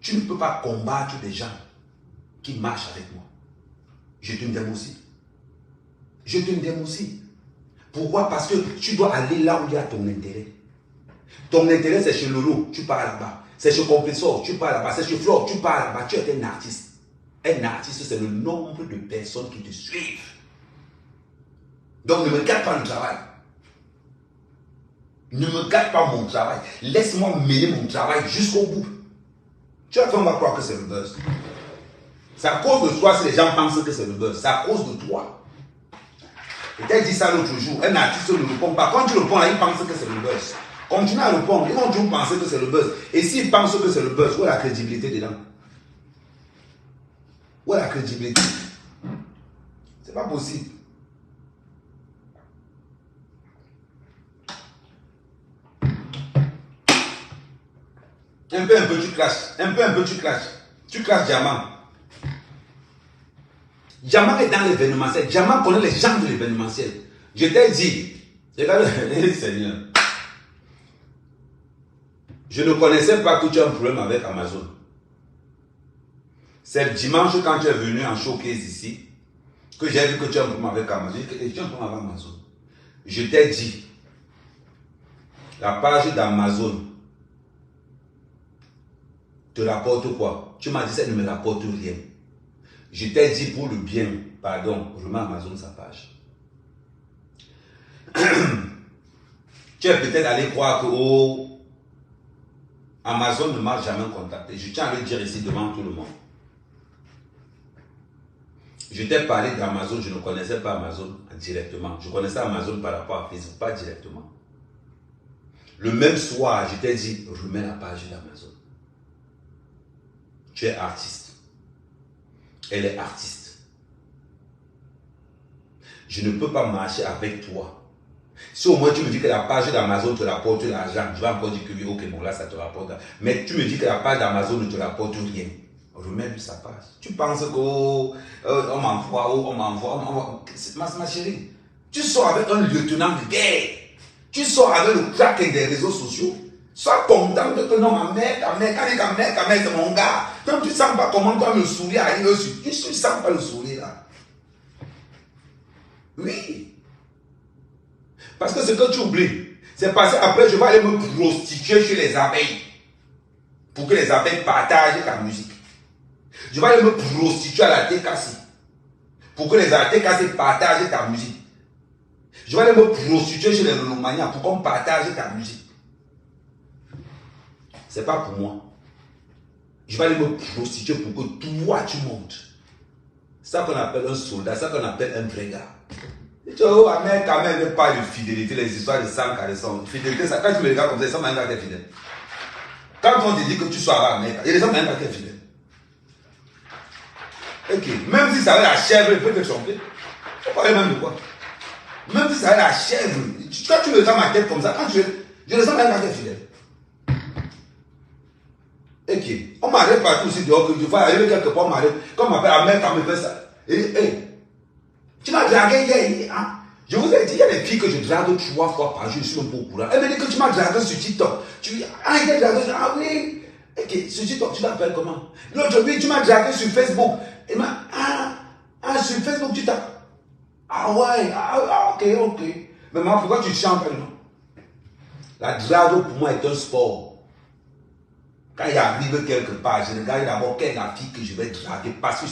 Tu ne peux pas combattre des gens qui marchent avec moi. Je te m'aime aussi. Je te m'aime aussi. Pourquoi? Parce que tu dois aller là où il y a ton intérêt. Ton intérêt, c'est chez Lolo, tu pars là-bas. C'est chez Compressor, tu pars là-bas. C'est chez Flore, tu pars là-bas. Tu es un artiste. Un artiste, c'est le nombre de personnes qui te suivent. Donc ne me gâte pas le travail. Ne me gâte pas mon travail. Laisse-moi mener mon travail jusqu'au bout. Tu vas faire moi croire que c'est le buzz. C'est à cause de toi si les gens pensent que c'est le buzz. C'est à cause de toi. Et tu as dit ça l'autre jour. Un artiste ne répond pas. Quand tu réponds là, il pense que c'est le buzz. Continue à répondre. Ils vont toujours penser que c'est le buzz. Et s'ils pensent que c'est le buzz, où est la crédibilité dedans? Où est la crédibilité? C'est pas possible. Un peu, tu clashes. Un peu, tu clashes. Tu clashes Diamant. Diamant est dans l'événementiel. Diamant connaît les gens de l'événementiel. Je t'ai dit, regarde, Seigneur. Je ne connaissais pas que tu as un problème avec Amazon. C'est le dimanche quand tu es venu en showcase ici que j'ai vu que tu as un problème avec Amazon. Tu as un problème avec Amazon. Je t'ai dit, la page d'Amazon te rapporte quoi? Tu m'as dit ça ne me rapporte rien. Je t'ai dit pour le bien, pardon, remets Amazon sa page. Tu es peut-être allé croire que oh, Amazon ne m'a jamais contacté. Je tiens à le dire ici devant tout le monde. Je t'ai parlé d'Amazon, je ne connaissais pas Amazon directement. Je connaissais Amazon par rapport à Facebook, pas directement. Le même soir, je t'ai dit, remets la page d'Amazon. Tu es artiste. Elle est artiste. Je ne peux pas marcher avec toi. Si au moins tu me dis que la page d'Amazon te rapporte l'argent, je vais encore dire que oui, ok, bon là ça te rapporte. Mais tu me dis que la page d'Amazon ne te rapporte rien. Remets-lui sa page. Tu penses qu'on m'envoie. Ma chérie, tu sors avec un lieutenant de guerre. Tu sors avec le crack des réseaux sociaux. Sois content de que non, ma mère, c'est mon gars. Donc tu ne sens pas comment toi le sourire arrive dessus. Tu ne sens pas le sourire là. Oui. Parce que ce que tu oublies, c'est parce qu'après je vais aller me prostituer chez les abeilles. Pour que les abeilles partagent ta musique. Je vais aller me prostituer à la TKC. Pour que les TKC partagent ta musique. Je vais aller me prostituer chez les Lolomania pour qu'on partage ta musique. C'est pas pour moi. Je vais aller me prostituer pour que toi tu montes. C'est ça qu'on appelle un soldat, c'est ça qu'on appelle un vrai gars. Tu vois, mais quand même, pas de fidélité, les histoires de sang caressant. Fidélité, ça, quand tu me regardes comme ça, ils sont même pas tes fidèles. Quand on te dit que tu sois à la Mecque, ils ne sont même pas tes fidèles. Ok, même si ça va la chèvre, il peut te tromper. On parle même de quoi? Même si ça va la chèvre, quand tu me regardes ma tête comme ça, quand je ne sens même pas tes fidèles. Ok, on m'arrête partout aussi dehors, que je vais arriver quelque part, on m'arrête. Quand on m'appelle à Mecque, on me fait ça. Et, tu m'as dragué hier, hein? Je vous ai dit, il y a des filles que je drague 3 fois par jour, je suis même pas au courant. Elle me dit que tu m'as dragué sur TikTok. Tu dis, ah, il t'a dragué sur, ah oui. Ok, sur TikTok, tu t'appelles comment? L'autre jour, tu m'as dragué sur Facebook. Elle m'a, sur Facebook, tu t'as. Ah ouais, ok. Mais maman, pourquoi tu chantes, non? La drague pour moi est un sport. Quand il arrive quelque part, je regarde d'abord quelle est la fille que je vais draguer. Parce que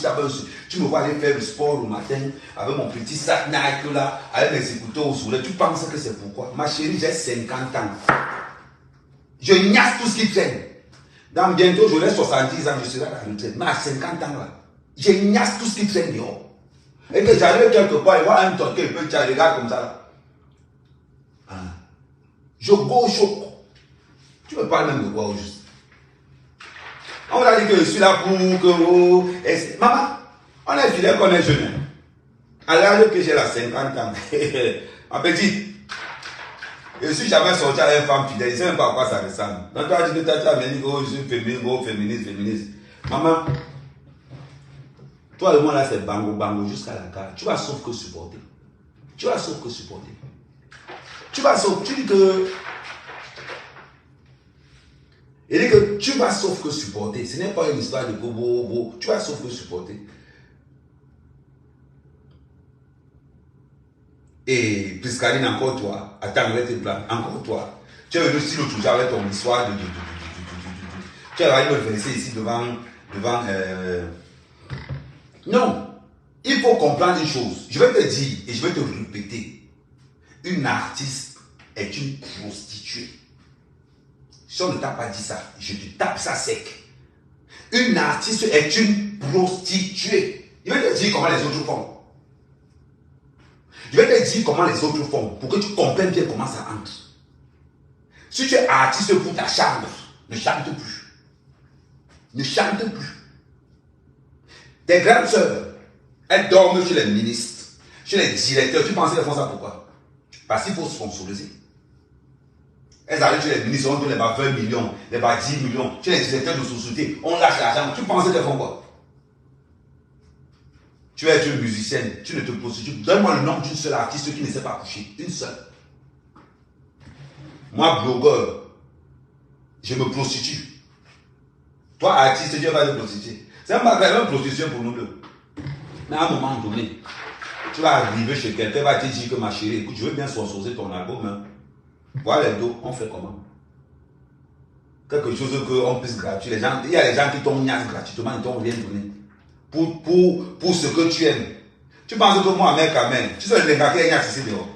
tu me vois aller faire le sport le matin avec mon petit sac Nike là, avec mes écouteurs au soleil. Tu penses que c'est pourquoi? Ma chérie, j'ai 50 ans. Je niasse tout ce qui traîne. Dans bientôt, j'aurai 70 ans, je serai à la retraite. Mais à 50 ans là, je niasse tout ce qui traîne dehors. Et que j'arrive quelque part et voir un toqué, il peut te regarder comme ça là. Je go au choc. Tu me parles même de quoi au juste? On a dit que je suis là pour que... Maman, on est fidèle qu'on est jeune. À l'âge que j'ai la 50 ans. Ma petite, je suis jamais sorti avec une femme fidèle. Je ne sais même pas à quoi ça ressemble. Donc tu as dit que tu as dit que je suis féministe. Maman, toi et moi là c'est bango jusqu'à la carte. Tu vas sauf que supporter. Tu dis que... Il dit que tu vas sauf que supporter. Ce n'est pas une histoire de bobo. Tu vas sauf que supporter. Et Priscaline, encore toi. Attends, je vais te plaindre. Encore toi. Tu es venu aussi l'autre jour avec ton histoire de... Tu es allé me verser ici devant... Non. Il faut comprendre une chose. Je vais te dire et je vais te répéter. Une artiste est une prostituée. Si on ne t'a pas dit ça, je te tape ça sec. Une artiste est une prostituée. Je vais te dire comment les autres font. Pour que tu comprennes bien comment ça entre. Si tu es artiste pour ta chambre, ne chante plus. Tes grandes sœurs, elles dorment chez les ministres, chez les directeurs. Tu penses qu'elles font ça pourquoi? Parce qu'il faut sponsoriser. Elles arrivent chez les ministres, on donne les 20 millions, les 10 millions, chez les directeurs de société, on lâche l'argent. Tu penses qu'elles font quoi? Tu es une musicienne, tu ne te prostitues. Donne-moi le nom d'une seule artiste qui ne sait pas coucher. Une seule. Moi, blogueur, je me prostitue. Toi, artiste, tu vas te prostituer. C'est un magasin de prostitution pour nous deux. Mais à un moment donné, tu vas arriver chez quelqu'un, va te dire que ma chérie, écoute, je veux bien sponsoriser ton album, hein. Voilà les dos, on fait comment? Quelque chose qu'on puisse gratuit. Il y a des gens qui t'ont niasse gratuitement, ils t'ont rien donné. Pour ce que tu aimes. Tu penses que moi, mec, quand même, tu sais, les gars qui est niasse ici dehors.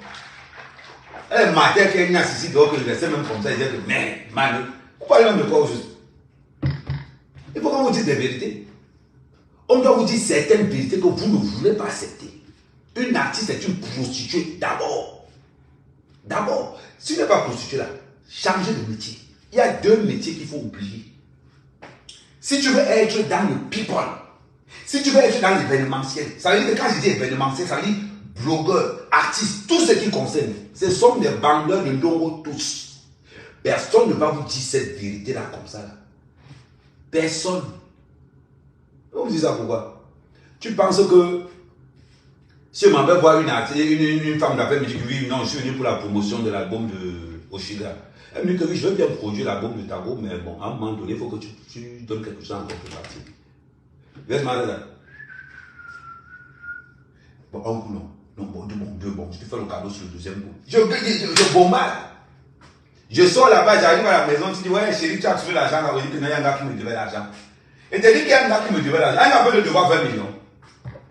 Elle est matin qui est niasse ici dehors, que je laissais même comme ça, il disait que, mais, man, vous parlez même de quoi au juste? Il faut qu'on vous dise des vérités. On doit vous dire certaines vérités que vous ne voulez pas accepter. Une artiste est une prostituée d'abord. D'abord, si tu n'es pas prostitué là, changez de métier. Il y a 2 métiers qu'il faut oublier. Si tu veux être dans le people, si tu veux être dans l'événementiel, ça veut dire que quand je dis événementiel, ça veut dire blogueur, artiste, tout ce qui concerne. Ce sont des vendeurs de Ndongo tous. Personne ne va vous dire cette vérité-là comme ça. Là. Personne. On vous dit ça pourquoi? Tu penses que si on m'avait voir une femme d'affaires me dit que oui, non, je suis venu pour la promotion de l'album de Oshiga. Elle me dit que oui, je veux bien produire l'album de Tago, mais bon, à un moment donné, il faut que tu donnes quelque chose en contrepartie. Laisse-moi là. Bon, un coup, non. Non, bon, deux bons. Je te fais le cadeau sur le deuxième coup. Je bombarde. Je sors là-bas, j'arrive à la maison, tu dis, ouais, chérie, tu as trouvé l'argent, là, on dit que non, il y a un gars qui me devait l'argent. Et tu dis qu'il y a un gars qui me devait l'argent. Un gars peut le devoir 20 millions,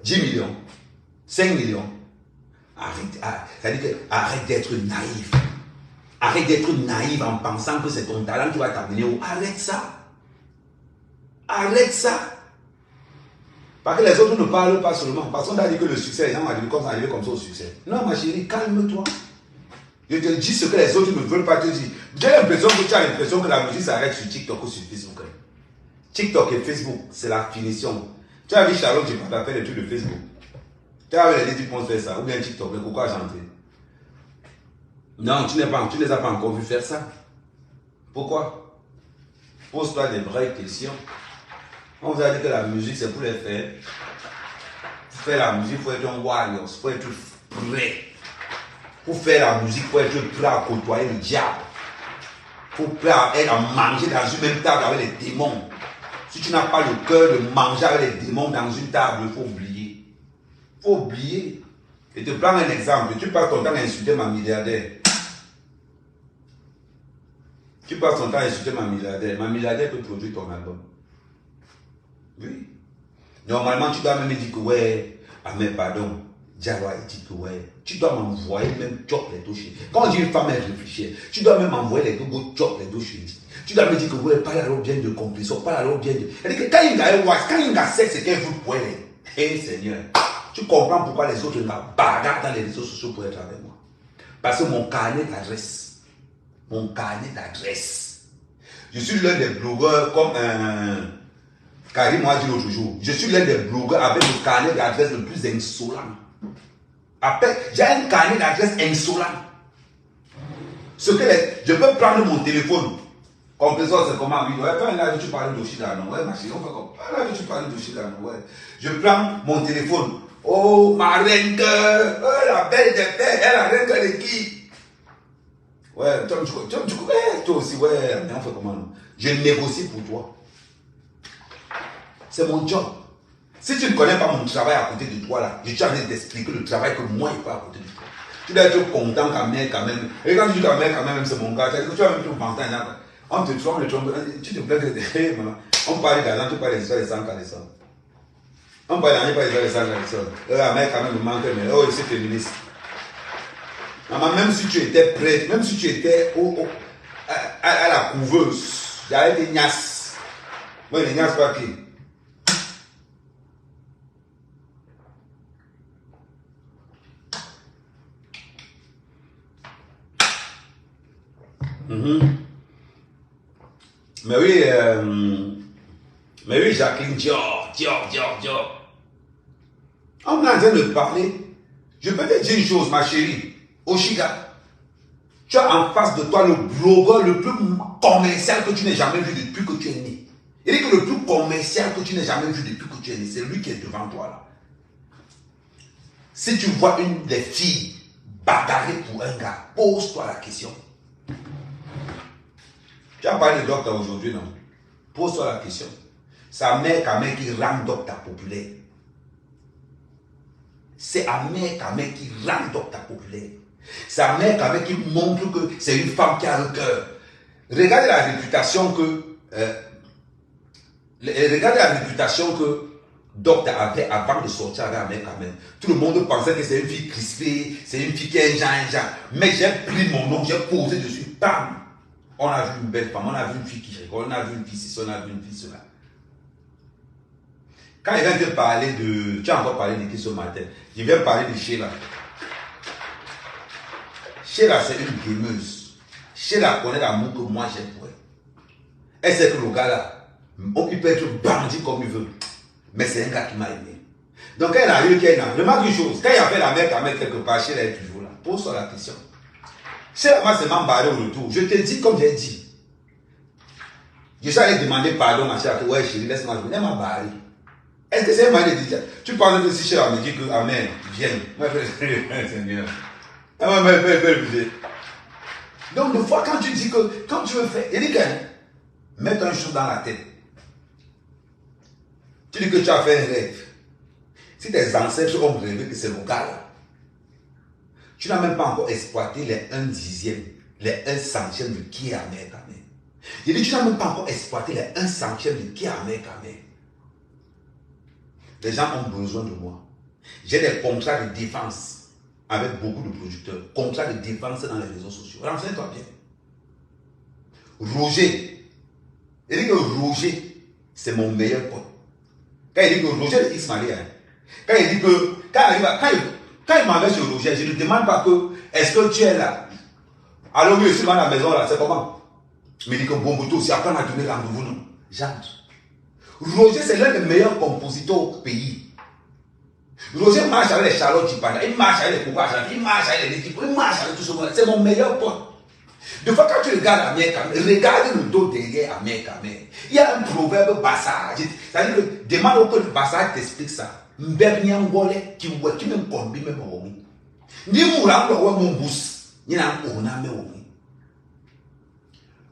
10 millions, 5 millions. Arrête d'être naïf. Arrête d'être naïf en pensant que c'est ton talent qui va t'amener au. Arrête ça. Arrête ça. Parce que les autres ne parlent pas seulement. Parce qu'on a dit que le succès, les gens vont arriver comme ça au succès. Non, ma chérie, calme-toi. Je te dis ce que les autres ne veulent pas te dire. J'ai l'impression que tu as l'impression que la musique s'arrête sur TikTok ou sur Facebook. TikTok et Facebook, c'est la finition. Tu as vu Charlotte, je parle faire les trucs de Facebook. Tu as vu les gens qui pensent faire ça. Ou bien TikTok, le coco a chanté. Non, tu ne les as pas encore vu faire ça. Pourquoi? Pose-toi des vraies questions. On vous a dit que la musique, c'est pour les faire. Pour faire la musique, il faut être un warrior, il faut être prêt. Pour faire la musique, il faut être prêt à côtoyer le diable. Il faut prêt à manger dans une même table avec les démons. Si tu n'as pas le cœur de manger avec les démons dans une table, il faut oublier. Il faut oublier. Et te prends un exemple. Tu passes ton temps à insulter ma milliardaire. Tu passes ton temps à insulter ma milliardaire. Ma milliardaire peut produire ton album. Oui. Normalement, tu dois même dire que ouais, ah mais pardon, Diallo dit que ouais, tu dois m'envoyer même chop les dossiers. Quand on dit une femme, elle réfléchit. Tu dois même envoyer les deux chop les dossiers. Tu dois me dire que ouais, parle alors bien de compréhension, parle alors bien de. C'est-à-dire que quand il y a un watch, quand il y a sexe, c'est qu'elle vous pouvez. Hé Seigneur, tu comprends pourquoi les autres ne bagarrent dans les réseaux sociaux pour être avec moi. Parce que mon carnet d'adresse. Mon carnet d'adresse. Je suis l'un des blogueurs comme Karim m'a dit l'autre jour. Je suis l'un des blogueurs avec le carnet d'adresse le plus insolent. Après, j'ai un carnet d'adresse insolent. Je peux prendre mon téléphone. Compresseur, c'est comment? Oui, ouais, quand là, tu parles d'Oshida, non? Ouais, ma chérie, on fait comme. Là, tu parles d'Oshida, non? Ouais. Je prends mon téléphone. Oh, ma reine, la belle des pères, elle a reine de qui? Ouais, toi aussi, ouais, mais on fait comment? Je négocie pour toi. C'est mon job. Si tu ne connais pas mon travail à côté de toi, là, je suis en train de t'expliquer le travail que moi, je fais à côté de toi. Tu dois être content quand même. Et quand tu dis quand même, c'est mon gars, tu vas même te penser. On te trompe, tu te plais de on parle d'argent, tu parles des histoires de 100 caleçons. On parle d'argent, tu parles des histoires de 100 caleçons. La mère quand même me manque, mais oh, c'est féministe. Maman, même si tu étais prête, même si tu étais à la couveuse, j'avais des niasses. Moi, les niasses, pas qui. Mais oui, Jacqueline Dior. On est en train de parler. Je peux te dire une chose, ma chérie. Oshiga, tu as en face de toi le blogueur le plus commercial que tu n'aies jamais vu depuis que tu es né. Il dit que le plus commercial que tu n'aies jamais vu depuis que tu es né, c'est lui qui est devant toi là. Si tu vois une des filles bagarrer pour un gars, pose-toi la question. Tu as parlé de docteur aujourd'hui, non? Pose-toi la question. Sa mère quand même qui rend docteur populaire. C'est sa mère quand même qui rend docteur populaire. Sa mère quand même qui montre que c'est une femme qui a un cœur. Regardez la réputation que docteur avait avant de sortir avec la mère quand même. Tout le monde pensait que c'est une fille crispée, c'est une fille qui est un genre. Mais j'ai pris mon nom, j'ai posé dessus, bam! On a vu une belle femme, on a vu une fille qui rigole, on a vu une fille ceci, on a vu une fille cela. Quand il vient te parler de... Tu as encore parlé de qui ce matin? Il vient parler de Sheila. Sheila, c'est une gameuse. Sheila connaît l'amour que moi j'ai pour elle. Elle sait que le gars là, il peut être bandit comme il veut. Mais c'est un gars qui m'a aimé. Donc quand il arrive, remarque une chose. Quand il a fait la mère quelque part, Sheila est toujours là. Pose-toi la question. Sheila m'a seulement barré au retour. Je te dis comme j'ai dit. Je suis allé demander pardon à Sheila. Ouais chérie, laisse-moi venir. Elle m'a barré. Est-ce que c'est un mal de dire? Tu parles de si Sheila me dit que Amen, viens. Seigneur. Donc, des fois, quand tu dis que, quand tu veux faire, il dit que, mets un chose dans la tête. Tu dis que tu as fait un rêve. Si tes ancêtres ont rêvé que c'est le gars là, tu n'as même pas encore exploité les 1/10, les 1/100 de qui est Amen quand même. Il dit, tu n'as même pas encore exploité les 1/100 de qui est Amen quand même. Les gens ont besoin de moi. J'ai des contrats de défense avec beaucoup de producteurs. Contrats de défense dans les réseaux sociaux. Renseigne-toi bien. Roger. Il dit que Roger, c'est mon meilleur pote. Quand il dit que Roger est X-marié, hein. Quand il dit que, quand il m'envoie sur Roger, je ne demande pas que, est-ce que tu es là? Alors oui, je suis dans la maison là, c'est comment? Mais il dit que bon, aussi, après on a donné rendez-vous, non? J'entre. Roger, c'est l'un des meilleurs compositeurs au pays. Roger marche avec les Charlotte Chipana, il marche avec les Pouvoir, il marche avec les équipes, il marche avec tout ce monde. C'est mon meilleur pote. De fois quand tu regardes Amir Kamer, regarde le dos derrière Amir Kamer. Il y a un proverbe Bassa. C'est-à-dire que demande au que le Bassa t'explique ça. Mbebnya ngole qui même combi même au monde. Ni moula mon bous, ni n'a on a même au monde.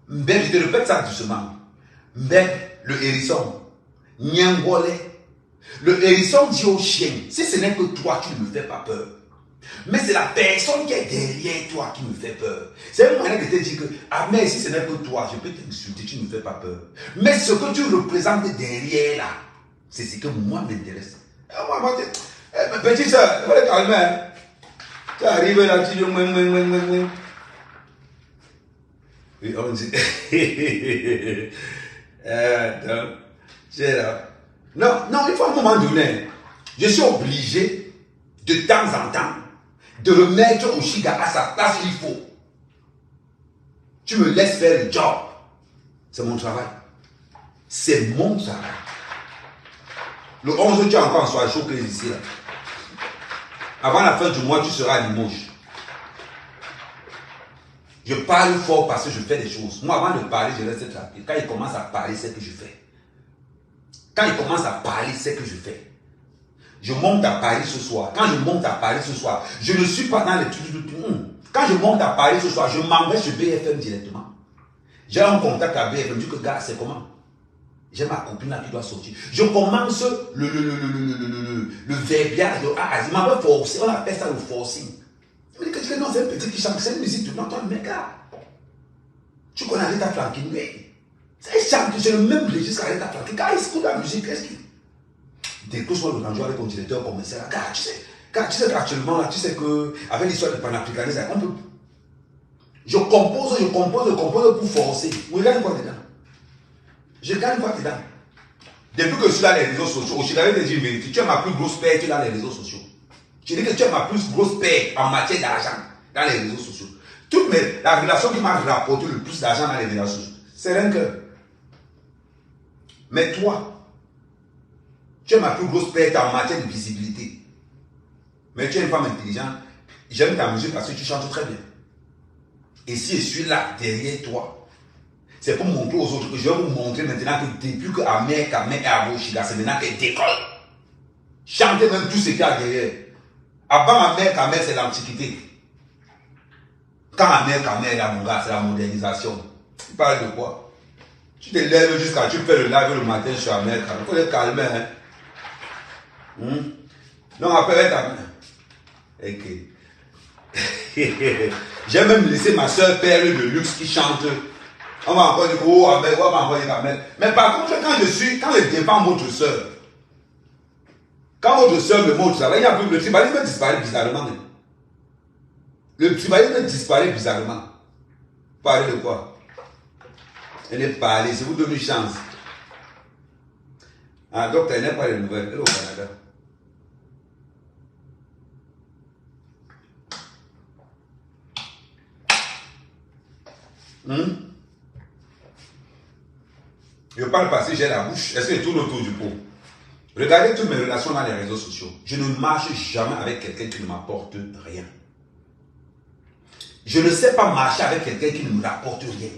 Mbeb, je te répète ça doucement. Mbeb, le hérisson, Nyangole. Le hérisson dit au chien, si ce n'est que toi, tu ne me fais pas peur. Mais c'est la personne qui est derrière toi qui me fait peur. C'est un moyen de te dire que, ah mais si ce n'est que toi, je peux t'insulter, tu ne me fais pas peur. Mais ce que tu représentes derrière là, c'est ce que moi m'intéresse. Petite soeur, il faut le calmer. Hein. Tu arrives là, tu dis, oui, on dit, non, il faut à un moment donné, je suis obligé, de temps en temps, de remettre Oshiga à sa place qu'il faut. Tu me laisses faire le job. C'est mon travail. C'est mon travail. Le 11, tu es encore en soirée showcase ici. Là. Avant la fin du mois, tu seras à Limoges. Je parle fort parce que je fais des choses. Moi, avant de parler, je reste tranquille. Quand il commence à parler, c'est ce que je fais. Quand il commence à parler, c'est ce que je fais. Je monte à Paris ce soir. Quand je monte à Paris ce soir, je ne suis pas dans les trucs. Quand je monte à Paris ce soir, je m'en vais sur BFM directement. J'ai un contact à BFM. Je dis que gars, c'est comment? J'ai ma copine là qui doit sortir. Je commence le verbiage de A à Z. On appelle ça le forcing. Il me dit que non, c'est un petit qui chante, c'est une musique de l'entendre, mais gars, tu connais Aretha Franklin, mais c'est le même registre qu'Aretha Franklin. Quand il écoute la musique, qu'est-ce qu'il décroche le danger avec ton directeur commercial. Car tu sais qu'actuellement, tu sais qu'avec l'histoire du panafricanisme, on peut. Je compose pour forcer. Vous gagnez quoi dedans? Je gagne quoi dedans? Depuis que je suis dans les réseaux sociaux, je t'avais dit une vérité. Tu es ma plus grosse paix dans les réseaux sociaux. Je dis que tu es ma plus grosse paix en matière d'argent dans les réseaux sociaux. La relation qui m'a rapporté le plus d'argent dans les réseaux sociaux, c'est rien que. Mais toi, tu es ma plus grosse perte en matière de visibilité. Mais tu es une femme intelligente. J'aime ta musique parce que tu chantes très bien. Et si je suis là, derrière toi, c'est pour montrer aux autres que je vais vous montrer maintenant que depuis que Amir Kamer est à Oshiga, c'est maintenant qu'elle décolle. Chantez même tout ce qu'il y a derrière. Avant Amir Kamer, c'est l'antiquité. Quand Amir Kamer est là, mon gars, c'est la modernisation. Tu parles de quoi? Tu te lèves jusqu'à tu fais le live le matin sur Amir Kamer. Il faut le calmer. Hein? Non, après, j'ai même laissé ma soeur Perle de luxe qui chante. On va encore dire, oh, on va encore dire Amel. Mais par contre, quand je défends votre soeur, quand votre soeur me montre ça, il n'y a plus le tribalisme disparaît bizarrement. Le tribalisme disparaît bizarrement. Parlez de quoi? Elle est parlée, si vous donnez une chance. Ah, donc, elle n'est pas les nouvelles, elle est au Canada. Je parle parce que j'ai la bouche. Est-ce que je tourne autour du pot? Regardez toutes mes relations dans les réseaux sociaux. Je ne marche jamais avec quelqu'un qui ne m'apporte rien. Je ne sais pas marcher avec quelqu'un qui ne me rapporte rien.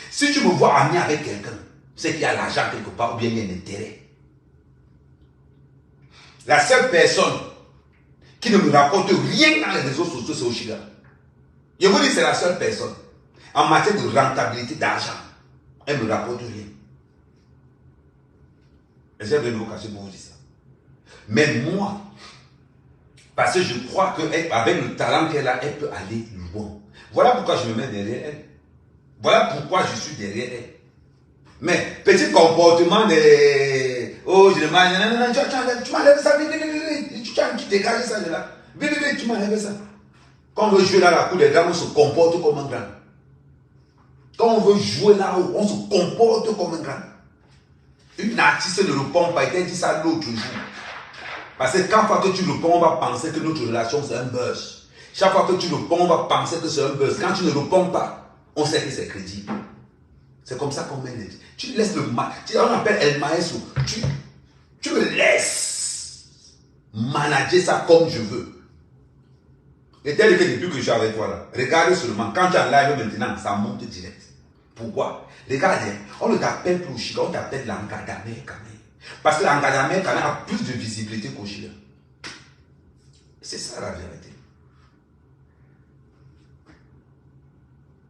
Si tu me vois ami avec quelqu'un, c'est qu'il y a l'argent quelque part ou bien il y a un intérêt. La seule personne qui ne me rapporte rien dans les réseaux sociaux, c'est Oshiga. Je vous dis, c'est la seule personne. En matière de rentabilité d'argent, elle ne me rapporte rien. Et j'ai de vous cacher pour vous dire ça. Mais moi, parce que je crois qu'avec le talent qu'elle a, elle peut aller loin. Voilà pourquoi je me mets derrière elle. Voilà pourquoi je suis derrière elle. Mais petit comportement de... Oh, je demande, non, tu m'enlèves ça, tu dégages ça de là. Tu m'enlèves ça. Quand on veut jouer dans la cour des grands, on se comporte comme un grand. Quand on veut jouer là-haut, on se comporte comme un grand. Une artiste ne répond pas, il t'a dit ça l'autre jour. Parce que chaque fois que tu réponds, on va penser que notre relation c'est un buzz. Chaque fois que tu réponds, on va penser que c'est un buzz. Quand tu ne réponds pas, on sait que c'est crédible. C'est comme ça qu'on mène. Tu laisses le mal. On appelle El Maestro. Tu me laisses manager ça comme je veux. Et tel que depuis que je suis avec toi là, regarde seulement, quand tu es en live maintenant, ça monte direct. Pourquoi? Regarde, on ne t'appelle plus Oshida, on t'appelle l'Angadame Kame. Parce que l'Angadame Kame a plus de visibilité qu'Oshida. C'est ça la vérité.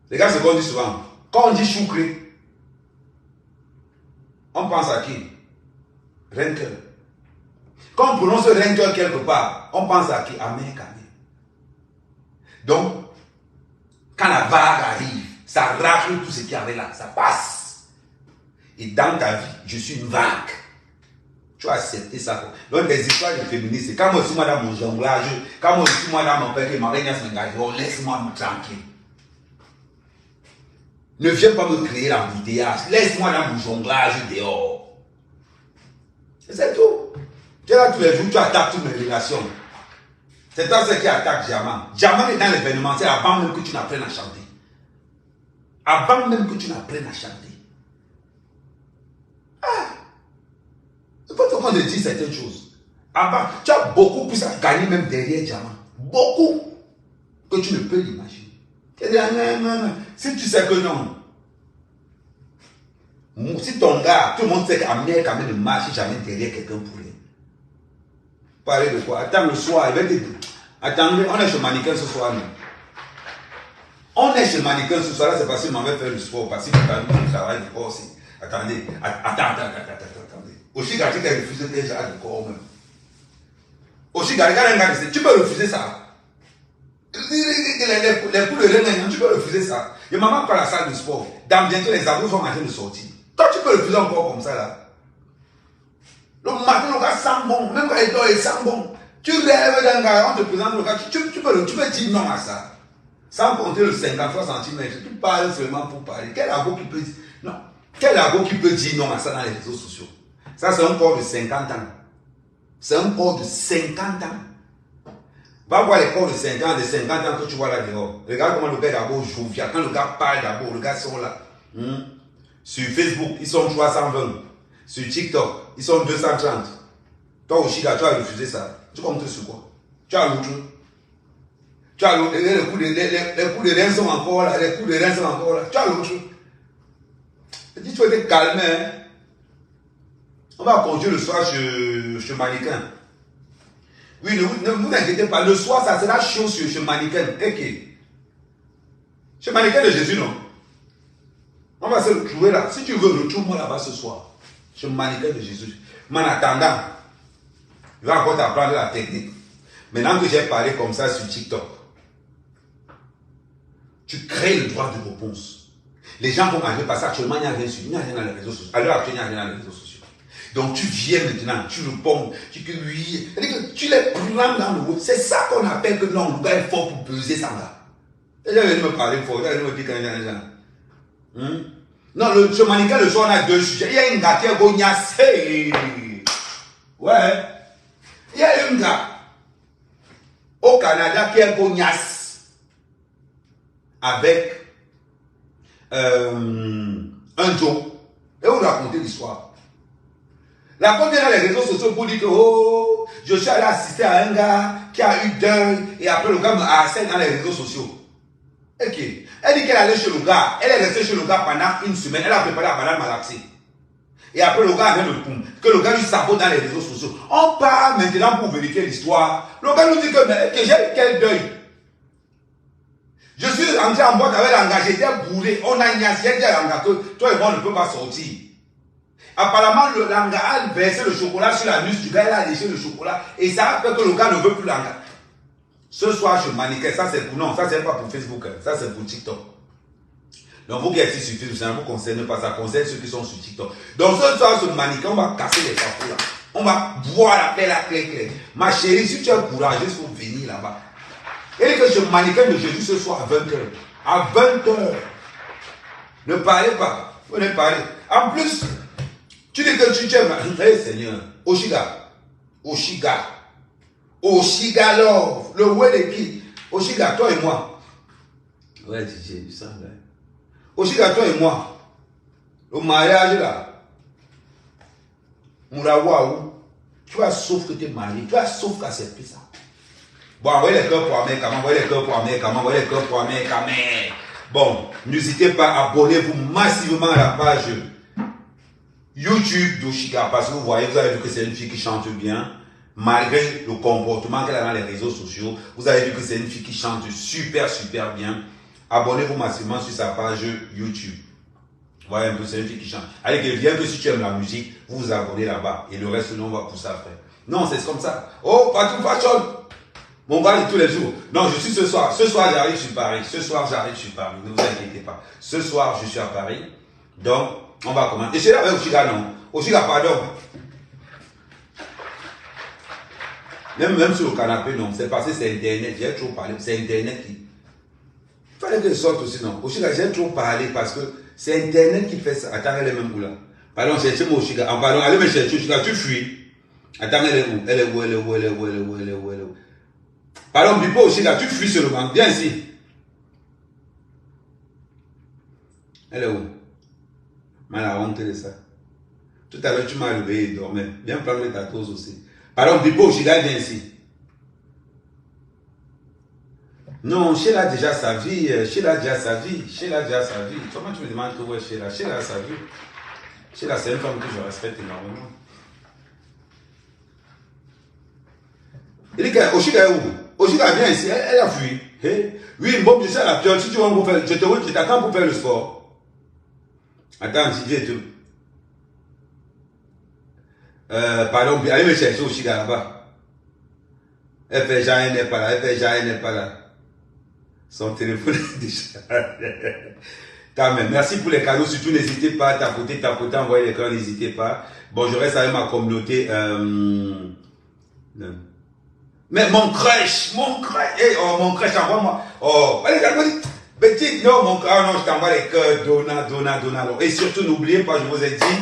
Regarde ce qu'on dit souvent. Quand on dit Choukri, on pense à qui? Renker. Quand on prononce Renker quelque part, on pense à qui? Amé Kame. Donc, quand la vague arrive, ça racle tout ce qui avait là, ça passe. Et dans ta vie, je suis une vague. Tu as accepté ça. Donc, les histoires de féministes, quand moi aussi, moi, dans mon jonglage, quand moi aussi, moi, dans mon père, ma reine s'engage, laisse-moi tranquille. Ne viens pas me créer l'embouteillage. Laisse-moi dans mon jonglage dehors. C'est tout. Tu es là tous les jours, tu attaques toutes mes relations. C'est toi ce qui attaque Diamant. Diamant est dans l'événementiel avant même que tu n'apprennes à chanter. Avant même que tu n'apprennes à chanter. Il faut qu'on te dise certaines choses. Avant, tu as beaucoup plus à gagner même derrière Diamant. Beaucoup. Que tu ne peux l'imaginer. Si tu sais que non. Si ton gars, tout le monde sait qu'Amir quand même ne marche jamais derrière quelqu'un pour rien. Parler de quoi? Attends le soir, il va te dire. Attendez, on est chez Mannequin ce soir. Non? On est chez Mannequin ce soir, là c'est parce qu'il m'avait fait le sport, parce qu'il je travaille du corps aussi. Attendez, attendez. Aussi, quand tu as refusé déjà le corps même. Aussi, quand tu peux refuser ça. Les coups de reine, tu peux refuser ça. Et maman prend la salle de sport. Dans bientôt, les abdos sont en train de sortir. Toi, tu peux refuser encore comme ça là. Le matin, le gars sent bon. Même quand il dort, il sent bon. Tu rêves d'un gars, on te présente le gars. Tu peux dire non à ça. Sans compter le 53 cm. Tu parles seulement pour parler. Quel abo qui peut dire non? Quel abo qui peut dire non à ça dans les réseaux sociaux? Ça, c'est un corps de 50 ans. C'est un corps de 50 ans. Va voir les corps de 50 ans que tu vois là dehors. Regarde comment le gars d'abord joue. Quand le gars parle d'abord, le gars sont là. Sur Facebook, ils sont 320. Sur TikTok, ils sont 230. Toi, Oshida, tu as refusé ça. Tu comptes sur quoi? Tu as l'autre. Tu as l'autre. Les coups de reins sont encore là. Les coups de reins sont encore là. Tu as l'autre. Tu dis, tu vas te calmer. Hein? On va conduire le soir chez Mannequin. Oui, ne vous inquiétez pas. Le soir, ça sera chaud chez Mannequin. Okay. Chez Mannequin de Jésus, non? On va se retrouver là. Si tu veux, retrouve-moi là-bas ce soir. Chez Mannequin de Jésus. Mais en attendant, je vais encore t'apprendre la technique. Maintenant que j'ai parlé comme ça sur TikTok, tu crées le droit de réponse. Les gens vont manger parce qu'actuellement, il n'y a rien sur, il n'y a rien dans les réseaux sociaux. À l'heure actuelle, il n'y a rien dans les réseaux sociaux. Donc tu viens maintenant, tu réponds, tu dis oui, tu les prends dans le haut. C'est ça qu'on appelle que non, le gars est fort pour peser ça là. Et là, il me parler fort, il me dit quand il y a des gens. Non, ce Mannequin, le soir, on a deux sujets. Il y a une gars qui est gognassé. Ouais. Il y a un gars au Canada qui est gognasse avec un Joe. Et on racontait l'histoire. La première vient dans les réseaux sociaux pour dire que oh, je suis allé assister à un gars qui a eu deuil et après le gars me harcèle dans les réseaux sociaux. Ok. Elle dit qu'elle allait chez le gars. Elle est restée chez le gars pendant une semaine. Elle a préparé la banane malaxée. Et après le gars vient de poum. Que le gars lui sabote dans les réseaux sociaux. On part maintenant pour vérifier l'histoire. Le gars nous dit que j'ai eu quel deuil. Je suis rentré en boîte avec l'engagé. J'étais bourré. On a ignacié l'engagé que toi et moi on ne peut pas sortir. Apparemment, l'anga a versé le chocolat sur la nuque du gars, il a léché le chocolat. Et ça a fait que le gars ne veut plus l'anga. Ce soir, je Mannequin, ça c'est pour non, ça c'est pas pour Facebook, ça c'est pour TikTok. Donc vous qui êtes sur Facebook, ça ne vous concerne pas, ça concerne ceux qui sont sur TikTok. Donc ce soir, ce Mannequin, on va casser les papous là. On va boire la paix là, clair. Ma chérie, si tu es courageux, il faut venir là-bas. Et que ce Mannequin de Jésus ce soir à 20h. À 20h. Ne parlez pas. Vous ne parlez. En plus, Tu dis que tu aimes. Hey Seigneur. Oshiga. Oshiga Love. Le word de qui? Oshiga, toi et moi. Ouais, DJ, ça là. Oshiga, toi et moi. Le mariage là. Mourawaou. Tu vas sauf que tu es marié. Tu vas sauf qu'accepter ça. Bon, envoyez les cœurs pour Amérique. Envoyez les cœurs pour Amérique. Envoyez les cœurs pour Amérique. Bon, n'hésitez pas, abonnez-vous massivement à la page YouTube d'Oshiga parce que vous avez vu que c'est une fille qui chante bien. Malgré le comportement qu'elle a dans les réseaux sociaux, vous avez vu que c'est une fille qui chante super bien. Abonnez-vous massivement sur sa page YouTube. Voyez un peu, c'est une fille qui chante. Allez, viens que si tu aimes la musique, vous vous abonnez là-bas. Et le reste, nous, on va pousser après. Non, c'est comme ça. Oh, Patou Fashion. Mon gars, tous les jours. Non, je suis ce soir. Ce soir, j'arrive sur Paris. Ne vous inquiétez pas. Ce soir, je suis à Paris. Donc, on va commencer. Et c'est là avec Oshiga, non. Oshiga, pardon. Même sur le canapé, non. C'est parce que c'est Internet. J'ai trop parlé. C'est Internet qui... Il fallait que je sorte aussi, non. Oshiga, j'ai trop parlé parce que c'est Internet qui fait ça. Attends, elle est même où là? Pardon, cherchez-moi Oshiga. Pardon, allez me chercher Oshiga. Tu fuis. Attends, elle est où? Elle est où? Pardon, Bipo Oshiga, tu fuis seulement. Viens ici. Elle est où? Mal la honte de ça. Tout à l'heure, tu m'as réveillé et dormais. Viens prendre ta dose aussi. Pardon, Bipo Oshiga, viens ici. Non, Sheila a déjà sa vie. Comment tu me demandes que où est Sheila? Sheila a sa vie. Sheila, c'est une femme que je respecte énormément. Il dit que Oshiga est où? Oshiga vient ici, elle a fui. Hey. Oui, bon, je suis à la pioche. Si tu vas pour faire, je t'attends pour faire le sport. Attends, je dis tout. Pardon, allez me chercher Oshiga là-bas. Elle fait genre, elle n'est pas là. Son téléphone est déjà. Quand même, merci pour les cadeaux. Surtout, n'hésitez pas à tapoter, envoyer les cœurs, n'hésitez pas. Bon, je reste avec ma communauté. Mais mon crush, hey, oh, mon crush, envoie-moi. Oh, allez, petit, non, mon crush, non, je t'envoie les cœurs, Donna. Et surtout, n'oubliez pas, je vous ai dit,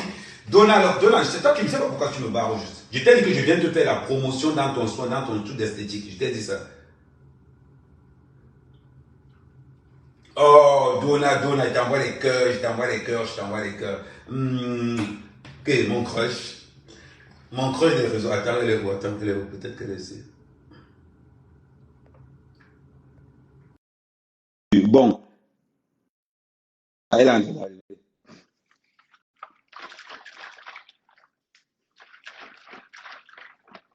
Donna, c'est toi qui ne sais pas pourquoi tu me barres au juste. Je t'ai dit que je viens te faire la promotion dans ton soin, dans ton truc d'esthétique. Je t'ai dit ça. Oh, Donna, je t'envoie les cœurs, Ok, mon crush des réseaux. Attends, elle est où? Peut-être qu'elle est ici. Bon, elle est en train d'arriver.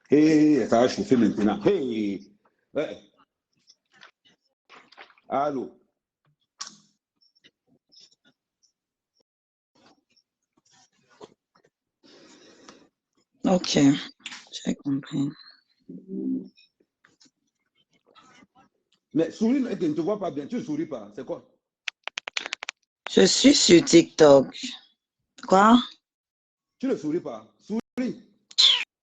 Hey, ça va chauffer maintenant. Hey, ouais. Allô. Ok, j'ai compris. Mais souris, mais tu ne te vois pas bien. Tu ne souris pas. C'est quoi? Je suis sur TikTok. Quoi? Tu ne souris pas. Souris.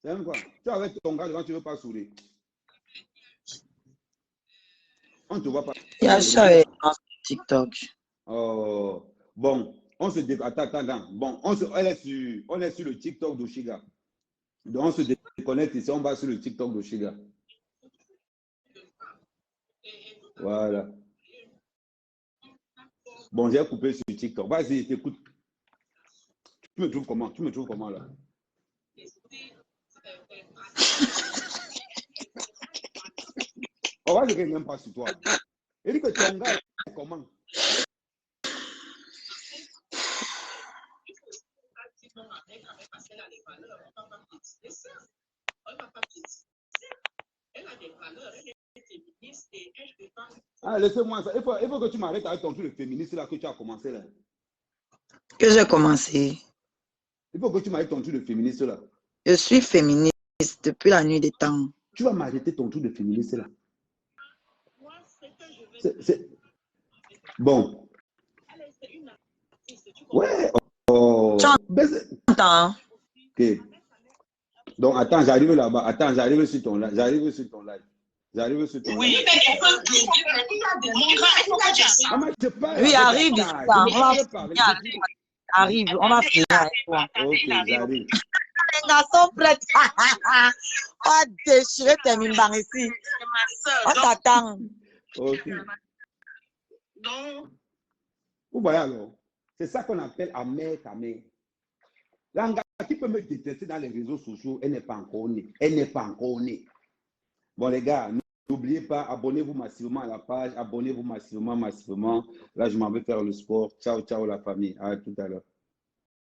C'est même quoi? Tu es avec ton gars devant, tu ne veux pas sourire. On ne te voit pas. Il y a ça sur TikTok. Oh, bon, on se attends. Bon, on est sur le TikTok d'Oshiga. Donc, on se déconnecte ici, on va sur le TikTok d'Oshiga. Voilà. Bon, j'ai coupé sur TikTok. Vas-y, t'écoute. Tu me trouves comment là? On va dire même pas sur toi. Il dit que ton gars, comment? Ah, laissez-moi ça. Il faut que tu m'arrêtes avec ton truc de féministe là que tu as commencé là. Que j'ai commencé. Il faut que tu m'arrêtes ton truc de féministe là. Je suis féministe depuis la nuit des temps. Tu vas m'arrêter ton truc de féministe là. Bon. Ouais. Oh. Attends. Ok. Donc attends, j'arrive là-bas. Attends, j'arrive sur ton live. Oui. Ah, mais je parle Oui, arrive ici. Arrive, on va finir avec toi. Ok, j'arrive. Les garçons prêts. On va déchirer tes mimbang ici. On t'attend. Ok. Donc, Vous voyez alors, c'est ça qu'on appelle amer ta mère. L'anga qui peut me détester dans les réseaux sociaux, elle n'est pas encore née. Elle n'est pas encore née. Bon, les gars, n'oubliez pas, abonnez-vous massivement à la page, abonnez-vous massivement. Là, je m'en vais faire le sport. Ciao, ciao la famille. À tout à l'heure.